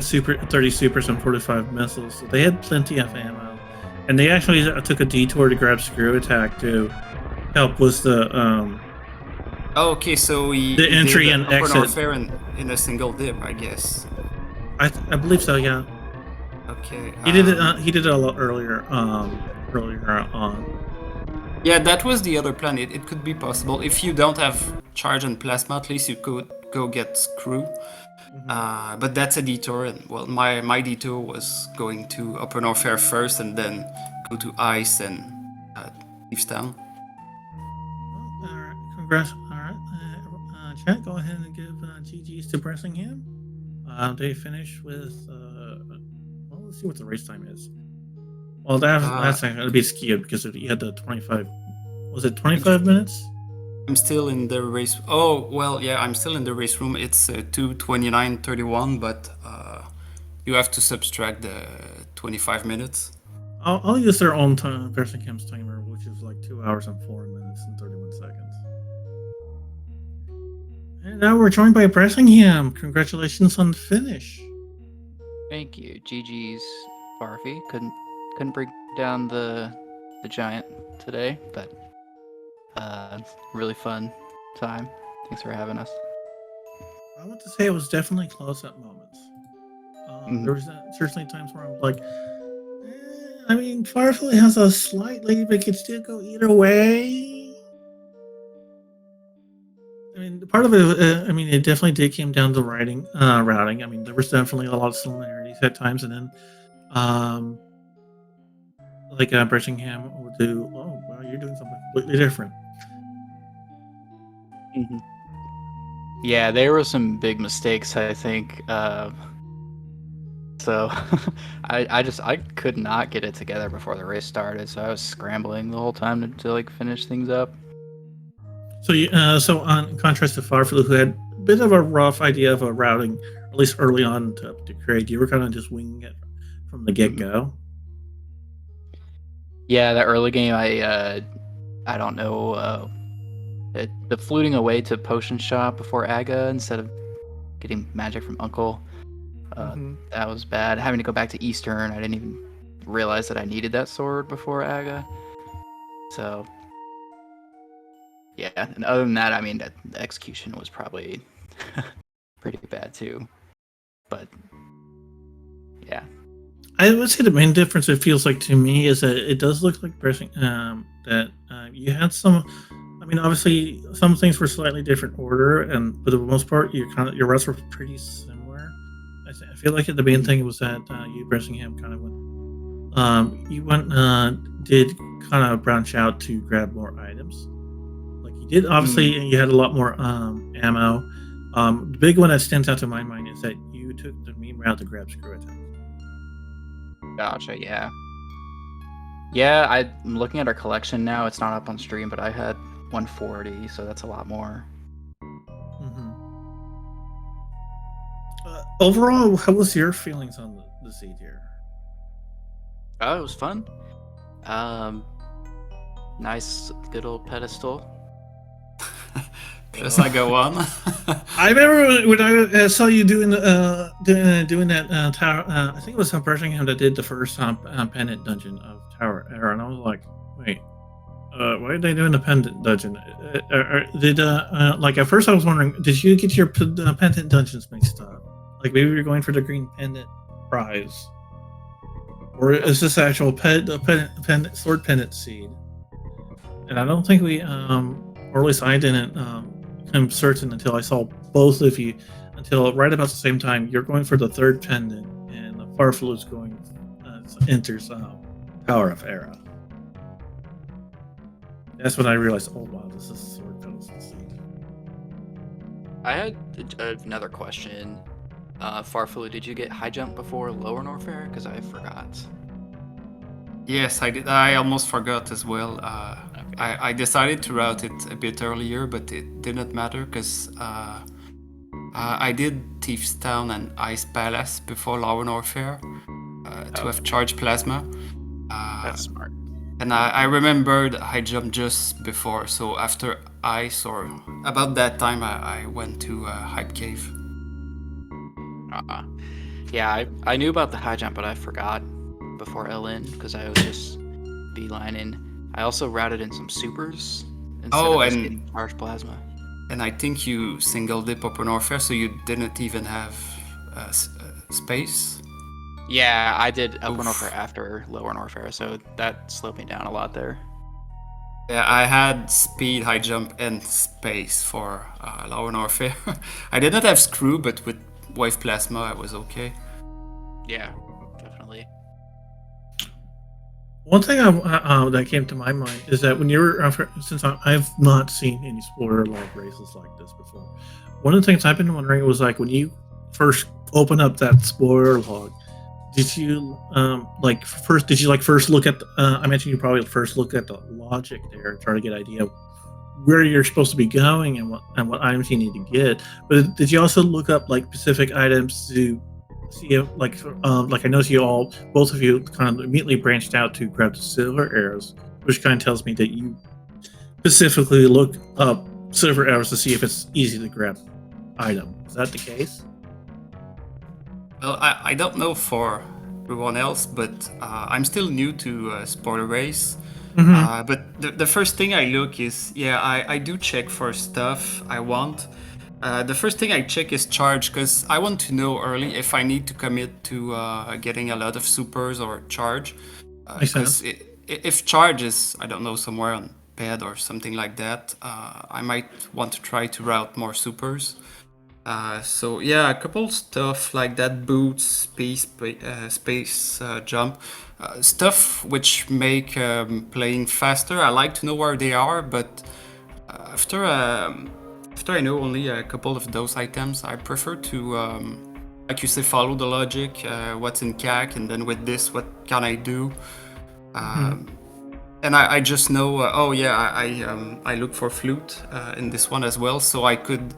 30 supers and 45 missiles, so they had plenty of ammo. And they actually took a detour to grab Screw Attack to help with the okay, so the entry and exit Norfair in a single dip, I guess. I believe so, yeah. Okay. He did it. He did it a lot earlier. Earlier on. Yeah, that was the other plan. It could be possible if you don't have Charge and Plasma. At least you could go get Screw. But that's a detour, and well, my detour was going to Upper Norfair first, and then go to Ice and Thieves Town. Well, all right, congrats. All right, chat, go ahead and give GG's to Birmingham. They finished with. Well, let's see what the race time is. Well, that's not going to be skewed because you had the 25. Was it 25 minutes? I'm still in the race. Oh, well, yeah, I'm still in the race room. It's 2:29:31, but you have to subtract the 25 minutes. I'll use their own time, Person Cam's timer, which is like 2 hours and 4 minutes and 31 seconds. And now we're joined by Bressingham. Congratulations on the finish. Thank you. GG's Farfy. Couldn't bring down the giant today, but really fun time. Thanks for having us. I want to say it was definitely close at moments. There was certainly times where I was like, I mean, Firefly has a slight lead, but could still go either way. I mean, part of it, I mean, it definitely did came down to routing. I mean, there was definitely a lot of similarities at times, and then, like Bressingham would do, oh, well, you're doing something completely different. Yeah, there were some big mistakes, I think. So I could not get it together before the race started, so I was scrambling the whole time to like finish things up. So so on contrast to Farflu, who had a bit of a rough idea of a routing, at least early on to create, you were kind of just winging it from the get go. Yeah, that early game, I don't know, the fluting away to potion shop before Aga instead of getting magic from Uncle. That was bad. Having to go back to Eastern, I didn't even realize that I needed that sword before Aga. So, yeah. And other than that, I mean, the execution was probably pretty bad too. But yeah, I would say the main difference it feels like to me is that it does look like that you had some. I mean, obviously, some things were slightly different order, and for the most part, your routes were pretty similar. I feel like the main thing was that you, Bressingham, kind of did kind of branch out to grab more items. Like you did, obviously, and you had a lot more ammo. The big one that stands out to my mind is that you took the meme route to grab screw items. Gotcha. Yeah. Yeah, I'm looking at our collection now. It's not up on stream, but I had 140, so that's a lot more. Overall, how was your feelings on the seed here? Oh, it was fun. Nice, good old pedestal. Just like a one. I remember when I saw you doing that tower. I think it was Bressingham that did the first pendant dungeon of Tower Era, and I was like, wait. Why are they doing the pendant dungeon? Like at first I was wondering, did you get your pendant dungeons mixed up? Like maybe you're going for the green pendant prize, or is this actual sword pendant seed? And I don't think we, or at least I didn't, become certain until I saw both of you. Until right about the same time, you're going for the third pendant, and the Farflu is going enters Power of Era. That's when I realized, oh wow, this is sword pedestal seed. I had another question. Farflu, did you get high jump before lower Norfair? Because I forgot. Yes, I did. I almost forgot as well. Okay. I decided to route it a bit earlier, but it didn't matter because I did Thief's Town and Ice Palace before lower Norfair to have charged plasma. That's smart. And I remembered I jumped just before, so after Ice or about that time, I went to Hype Cave. Yeah, I knew about the high jump, but I forgot before LN because I was just beelining. I also routed in some supers instead of just getting charged plasma. And I think you single dip Upper Norfair, so you didn't even have space. Yeah, I did Upper Norfair after Lower Norfair, so that slowed me down a lot there. Yeah, I had speed, high jump, and space for Lower Norfair. I did not have screw, but with wave plasma, I was okay. Yeah, definitely. One thing that came to my mind is that when you were, since I've not seen any spoiler log races like this before, one of the things I've been wondering was like when you first open up that spoiler log, did you first look at I mentioned you probably first look at the logic there, try to get an idea of where you're supposed to be going and what items you need to get. But did you also look up like specific items to see if like I noticed you all both of you kind of immediately branched out to grab the silver arrows, which kind of tells me that you specifically look up silver arrows to see if it's easy to grab item. Is that the case? Well, I don't know for everyone else, but I'm still new to spoiler race. But the first thing I look is, I do check for stuff I want. The first thing I check is charge, because I want to know early if I need to commit to getting a lot of supers or charge. Makes sense. Because if charge is, I don't know, somewhere on pad or something like that, I might want to try to route more supers. So yeah, a couple stuff like that, boots, space jump, stuff which make playing faster. I like to know where they are, but after I know only a couple of those items, I prefer to, like you say, follow the logic, what's in CAC, and then with this, what can I do? And I just know, I look for flute in this one as well, so I could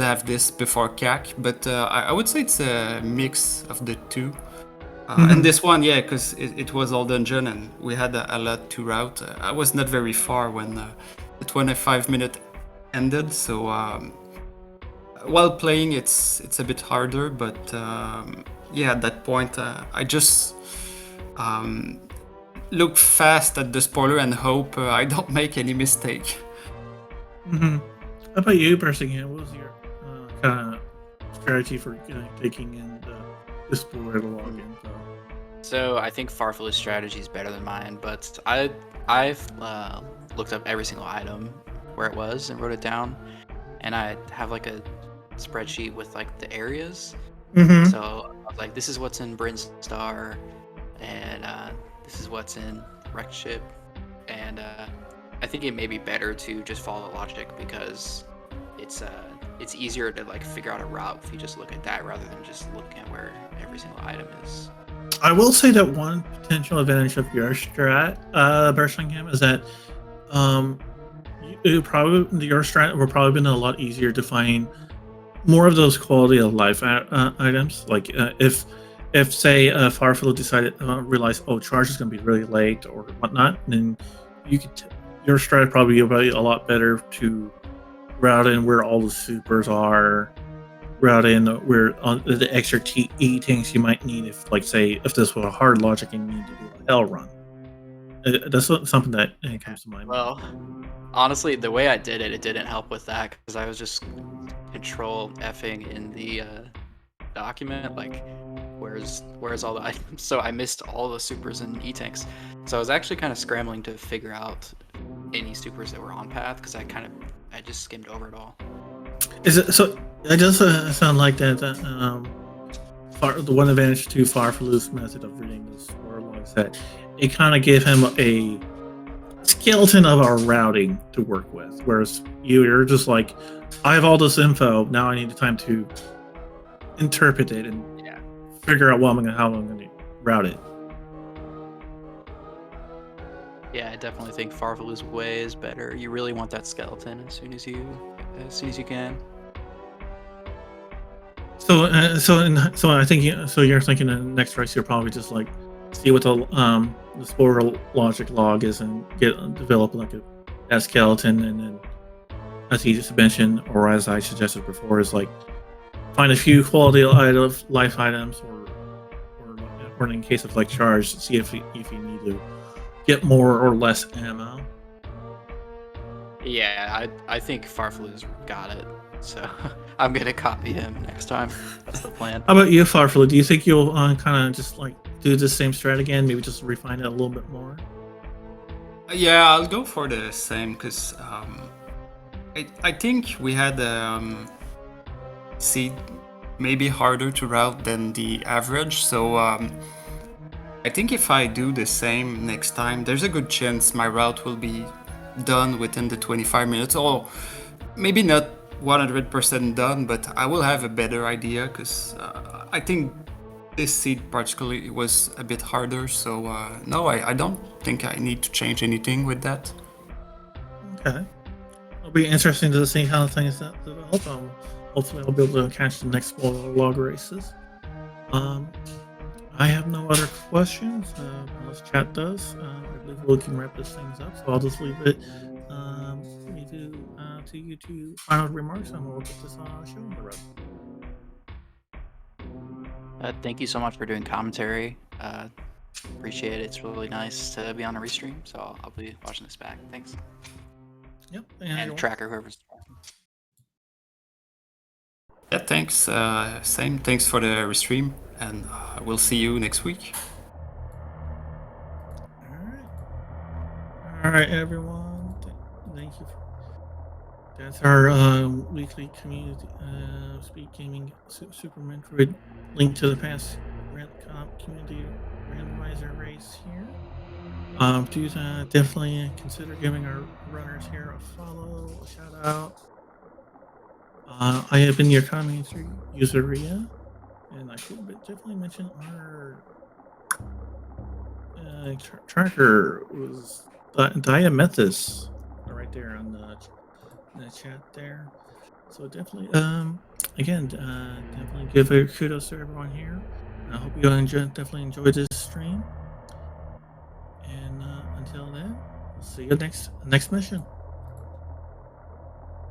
have this before CAC, but I would say it's a mix of the two. And this one, because it was all dungeon and we had a lot to route. I was not very far when the 25-minute ended, so while playing it's a bit harder, but at that point I just look fast at the spoiler and hope I don't make any mistake. How about you, Burstingham? What was your kind of strategy for taking in the spoiler log info? So I think Farflu's strategy is better than mine, but I've looked up every single item where it was and wrote it down, and I have like a spreadsheet with like the areas. So I was like, this is what's in Brinstar, and this is what's in Wrecked Ship, and I think it may be better to just follow the logic because it's easier to like figure out a route if you just look at that rather than just looking at where every single item is. I will say that one potential advantage of your strat, Burstingham, is that your strat will probably been a lot easier to find more of those quality of life items. Like if say Farfelu decided realized charge is going to be really late or whatnot, then you could your strat probably be a lot better to route in where all the supers are, route in where the extra E tanks you might need if, like, say, if this was a hard logic and you need to do a hell run. That's something that comes to mind. Well, honestly, the way I did it, it didn't help with that because I was just control effing in the document, like where's all the items. So I missed all the supers and E tanks. So I was actually kind of scrambling to figure out any supers that were on path because I just skimmed over it all. Is it so? It does sound like that. The one advantage to Farflu's method of reading the spoiler logs that it kind of gave him a skeleton of our routing to work with, whereas you're just like, I have all this info now. I need the time to interpret it and figure out how I'm going to route it. Yeah, I definitely think Farflu's way is better. You really want that skeleton as soon as you can. So I think you're thinking the next race you'll probably just like see what the spoiler logic log is and develop like that skeleton, and then as he just mentioned, or as I suggested before, is like find a few quality life items, or in case of like charge, see if you need to get more or less ammo. Yeah, I think Farflu's got it, so I'm gonna copy him next time. That's the plan. How about you, Farflu? Do you think you'll kind of just like do the same strat again, maybe just refine it a little bit more? Yeah, I'll go for the same because I think we had seed maybe harder to route than the average, so I think if I do the same next time, there's a good chance my route will be done within the 25 minutes, or maybe not 100% done, but I will have a better idea because I think this seed particularly was a bit harder. So no, I don't think I need to change anything with that. Okay. It'll be interesting to see how things develop. Hopefully, I'll be able to catch the next spoiler log races. I have no other questions. Unless chat does, I believe we can wrap this things up. So I'll just leave it to you to final remarks, and we'll get this show on the road. Thank you so much for doing commentary. Appreciate it. It's really nice to be on a restream. So I'll be watching this back. Thanks. Yep. And Tracker, whoever's. Yeah, thanks. Same. Thanks for the restream, and we'll see you next week. All right, everyone. Thank you. That's our weekly community speed gaming Super Metroid link to the past community randomizer race here. Do definitely consider giving our runners here a follow, a shout out. I have been your community user Ria, and I should definitely mention our tracker was Diamethus right there on the chat there. So definitely, again, definitely give a kudos to everyone here. I hope you definitely enjoyed this stream. And until then, we'll see you next mission.